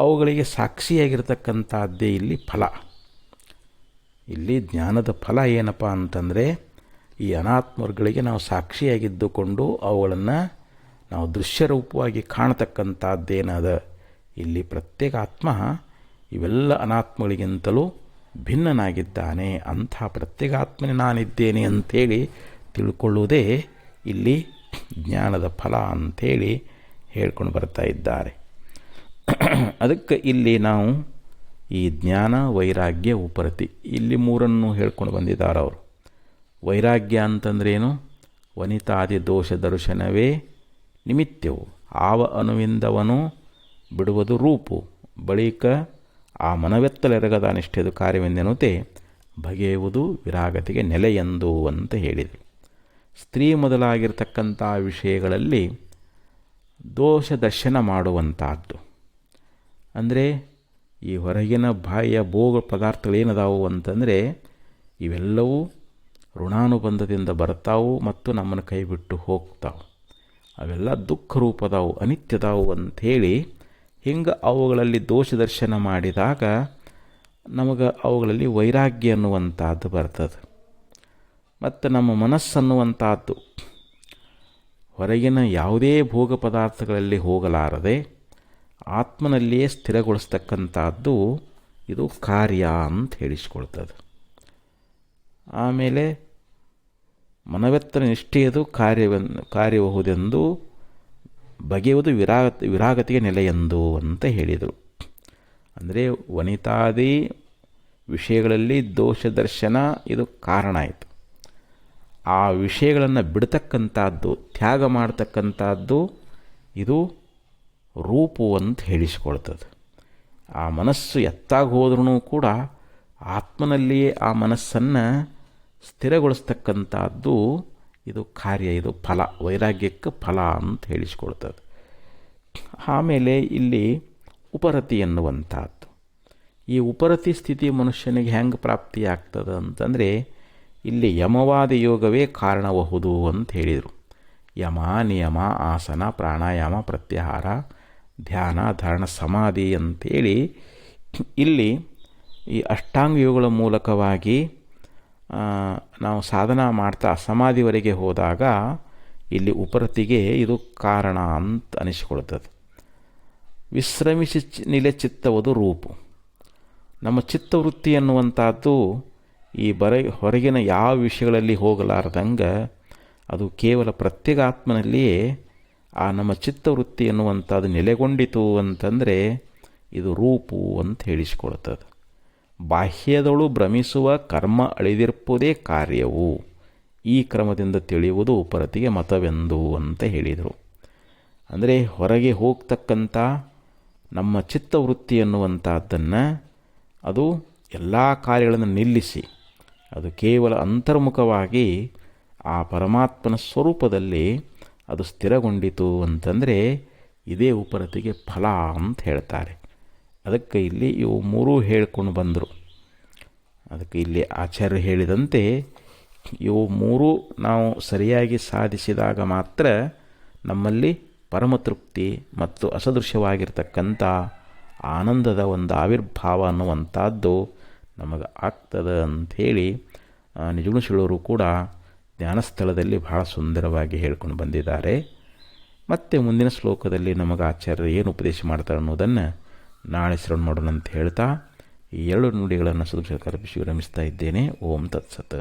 ಅವುಗಳಿಗೆ ಸಾಕ್ಷಿಯಾಗಿರ್ತಕ್ಕಂಥದ್ದೇ ಇಲ್ಲಿ ಫಲ. ಇಲ್ಲಿ ಜ್ಞಾನದ ಫಲ ಏನಪ್ಪ ಅಂತಂದರೆ, ಈ ಅನಾತ್ಮಗಳಿಗೆ ನಾವು ಸಾಕ್ಷಿಯಾಗಿದ್ದುಕೊಂಡು ಅವುಗಳನ್ನು ನಾವು ದೃಶ್ಯರೂಪವಾಗಿ ಕಾಣತಕ್ಕಂಥದ್ದೇನದ. ಇಲ್ಲಿ ಪ್ರತ್ಯೇಕ ಆತ್ಮ ಇವೆಲ್ಲ ಅನಾತ್ಮಗಳಿಗಿಂತಲೂ ಭಿನ್ನನಾಗಿದ್ದಾನೆ. ಅಂಥ ಪ್ರತ್ಯೇಕಾತ್ಮನೇ ನಾನಿದ್ದೇನೆ ಅಂಥೇಳಿ ತಿಳ್ಕೊಳ್ಳುವುದೇ ಇಲ್ಲಿ ಜ್ಞಾನದ ಫಲ ಅಂಥೇಳಿ ಹೇಳ್ಕೊಂಡು ಬರ್ತಾ ಇದ್ದಾರೆ. ಅದಕ್ಕೆ ಇಲ್ಲಿ ನಾವು ಈ ಜ್ಞಾನ ವೈರಾಗ್ಯ ಉಪರತಿ ಇಲ್ಲಿ ಮೂರನ್ನು ಹೇಳ್ಕೊಂಡು ಬಂದಿದ್ದಾರೆ ಅವರು. ವೈರಾಗ್ಯ ಅಂತಂದ್ರೇನು? ವನಿತಾದಿ ದೋಷ ದರ್ಶನವೇ ನಿಮಿತ್ತವು, ಆವ ಅನುವಿಂದವನು ಬಿಡುವುದು ರೂಪು, ಬಳಿಕ ಆ ಮನವೆತ್ತಲೆರಗದ ಅನಿಷ್ಠೆದು ಕಾರ್ಯವೆಂದೆನುತೆ ಬಗೆಯುವುದು ವಿರಾಗತಿಗೆ ನೆಲೆಯೆಂದು ಅಂತ ಹೇಳಿದರು. ಸ್ತ್ರೀ ಮೊದಲಾಗಿರ್ತಕ್ಕಂಥ ವಿಷಯಗಳಲ್ಲಿ ದೋಷ ದರ್ಶನ ಮಾಡುವಂಥದ್ದು. ಅಂದರೆ ಈ ಹೊರಗಿನ ಬಾಹ್ಯ ಭೋಗ ಪದಾರ್ಥಗಳೇನದಾವು ಅಂತಂದರೆ ಇವೆಲ್ಲವೂ ಋಣಾನುಬಂಧದಿಂದ ಬರ್ತಾವು ಮತ್ತು ನಮ್ಮನ್ನು ಕೈ ಬಿಟ್ಟು ಹೋಗ್ತಾವೆ. ಅವೆಲ್ಲ ದುಃಖ ರೂಪದಾವು, ಅನಿತ್ಯದಾವು ಅಂಥೇಳಿ ಹಿಂಗೆ ಅವುಗಳಲ್ಲಿ ದೋಷ ದರ್ಶನ ಮಾಡಿದಾಗ ನಮಗೆ ಅವುಗಳಲ್ಲಿ ವೈರಾಗ್ಯ ಅನ್ನುವಂಥದ್ದು ಬರ್ತದೆ. ಮತ್ತು ನಮ್ಮ ಮನಸ್ಸನ್ನುವಂಥದ್ದು ಹೊರಗಿನ ಯಾವುದೇ ಭೋಗ ಪದಾರ್ಥಗಳಲ್ಲಿ ಹೋಗಲಾರದೆ ಆತ್ಮನಲ್ಲಿಯೇ ಸ್ಥಿರಗೊಳಿಸ್ತಕ್ಕಂಥದ್ದು ಇದು ಕಾರ್ಯ ಅಂತ ಹೇಳಿಸ್ಕೊಳ್ತದೆ. ಆಮೇಲೆ ಮನವೆತ್ತರ ನಿಷ್ಠೆಯದು ಕಾರ್ಯಬಹುದೆಂದು ಬಗೆಯುವುದು ವಿರಾಗತಿಗೆ ನೆಲೆಯೆಂದು ಅಂತ ಹೇಳಿದರು. ಅಂದರೆ ವನಿತಾದಿ ವಿಷಯಗಳಲ್ಲಿ ದೋಷ ದರ್ಶನ ಇದು ಕಾರಣ ಆಯಿತು. ಆ ವಿಷಯಗಳನ್ನು ಬಿಡ್ತಕ್ಕಂಥದ್ದು, ತ್ಯಾಗ ಮಾಡ್ತಕ್ಕಂಥದ್ದು ಇದು ರೂಪು ಅಂತ ಹೇಳಿಸ್ಕೊಳ್ತದೆ. ಆ ಮನಸ್ಸು ಎತ್ತಾಗಿ ಹೋದ್ರೂ ಕೂಡ ಆತ್ಮನಲ್ಲಿಯೇ ಆ ಮನಸ್ಸನ್ನು ಸ್ಥಿರಗೊಳಿಸ್ತಕ್ಕಂಥದ್ದು ಇದು ಕಾರ್ಯ, ಇದು ಫಲ, ವೈರಾಗ್ಯಕ್ಕೆ ಫಲ ಅಂತ ಹೇಳಿಸ್ಕೊಳ್ತದೆ. ಆಮೇಲೆ ಇಲ್ಲಿ ಉಪರತಿ ಎನ್ನುವಂಥದ್ದು. ಈ ಉಪರತಿ ಸ್ಥಿತಿ ಮನುಷ್ಯನಿಗೆ ಹೆಂಗೆ ಪ್ರಾಪ್ತಿಯಾಗ್ತದೆ ಅಂತಂದರೆ ಇಲ್ಲಿ ಯಮವಾದಿ ಯೋಗವೇ ಕಾರಣಬಹುದು ಅಂತ ಹೇಳಿದರು. ಯಮ, ನಿಯಮ, ಆಸನ, ಪ್ರಾಣಾಯಾಮ, ಪ್ರತ್ಯಾಹಾರ, ಧ್ಯಾನ, ಧಾರಣ, ಸಮಾಧಿ ಅಂತೇಳಿ ಇಲ್ಲಿ ಈ ಅಷ್ಟಾಂಗ ಯೋಗಗಳ ಮೂಲಕವಾಗಿ ನಾವು ಸಾಧನ ಮಾಡ್ತಾ ಸಮಾಧಿವರೆಗೆ ಹೋದಾಗ ಇಲ್ಲಿ ಉಪರತಿಗೆ ಇದು ಕಾರಣ ಅಂತ ಅನಿಸಿಕೊಳ್ತದೆ. ವಿಶ್ರಮಿಸಿ ಚಿತ್ತವದು ರೂಪು. ನಮ್ಮ ಚಿತ್ತವೃತ್ತಿ ಅನ್ನುವಂಥದ್ದು ಈ ಹೊರಗಿನ ಯಾವ ವಿಷಯಗಳಲ್ಲಿ ಹೋಗಲಾರ್ದಂಗೆ ಅದು ಕೇವಲ ಪ್ರತ್ಯೇಗಾತ್ಮನಲ್ಲಿಯೇ ಆ ನಮ್ಮ ಚಿತ್ತವೃತ್ತಿ ಎನ್ನುವಂಥದ್ದು ನೆಲೆಗೊಂಡಿತು ಅಂತಂದರೆ ಇದು ರೂಪು ಅಂತ ಹೇಳಿಸಿಕೊಳ್ತದೆ. ಬಾಹ್ಯದಳು ಭ್ರಮಿಸುವ ಕರ್ಮ ಅಳಿದಿರ್ಪುದೇ ಕಾರ್ಯವು, ಈ ಕ್ರಮದಿಂದ ತಿಳಿಯುವುದು ಉಪರತಿಗೆ ಮತವೆಂದು ಅಂತ ಹೇಳಿದರು. ಅಂದರೆ ಹೊರಗೆ ಹೋಗ್ತಕ್ಕಂಥ ನಮ್ಮ ಚಿತ್ತವೃತ್ತಿ ಎನ್ನುವಂಥದ್ದನ್ನು ಅದು ಎಲ್ಲ ಕಾರ್ಯಗಳನ್ನು ನಿಲ್ಲಿಸಿ ಅದು ಕೇವಲ ಅಂತರ್ಮುಖವಾಗಿ ಆ ಪರಮಾತ್ಮನ ಸ್ವರೂಪದಲ್ಲಿ ಅದು ಸ್ಥಿರಗೊಂಡಿತು ಅಂತಂದರೆ ಇದೇ ಉಪರತಿಗೆ ಫಲ ಅಂತ ಹೇಳ್ತಾರೆ. ಅದಕ್ಕೆ ಇಲ್ಲಿ ಇವು ಮೂರೂ ಹೇಳ್ಕೊಂಡು ಬಂದರು. ಅದಕ್ಕೆ ಇಲ್ಲಿ ಆಚಾರ್ಯರು ಹೇಳಿದಂತೆ ಇವು ಮೂರೂ ನಾವು ಸರಿಯಾಗಿ ಸಾಧಿಸಿದಾಗ ಮಾತ್ರ ನಮ್ಮಲ್ಲಿ ಪರಮತೃಪ್ತಿ ಮತ್ತು ಅಸದೃಶ್ಯವಾಗಿರ್ತಕ್ಕಂಥ ಆನಂದದ ಒಂದು ಆವಿರ್ಭಾವ ಅನ್ನುವಂಥದ್ದು ನಮಗೆ ಆಗ್ತದೆ ಅಂಥೇಳಿ ನಿಜಗುಣಶೀಲರು ಕೂಡ ಜ್ಞಾನಸ್ಥಳದಲ್ಲಿ ಬಹಳ ಸುಂದರವಾಗಿ ಹೇಳ್ಕೊಂಡು ಬಂದಿದ್ದಾರೆ. ಮತ್ತು ಮುಂದಿನ ಶ್ಲೋಕದಲ್ಲಿ ನಮಗೆ ಆಚಾರ್ಯರು ಏನು ಉಪದೇಶ ಮಾಡ್ತಾರೆ ಅನ್ನೋದನ್ನು ನಾಳೆ ಶ್ರವಣ ಮಾಡೋಣ ಅಂತ ಹೇಳ್ತಾ ಈ ಎರಡು ನುಡಿಗಳನ್ನು ಸದುಪಯೋಗ ವಿರಮಿಸ್ತಾ ಇದ್ದೇನೆ. ಓಂ ತತ್ಸತ್.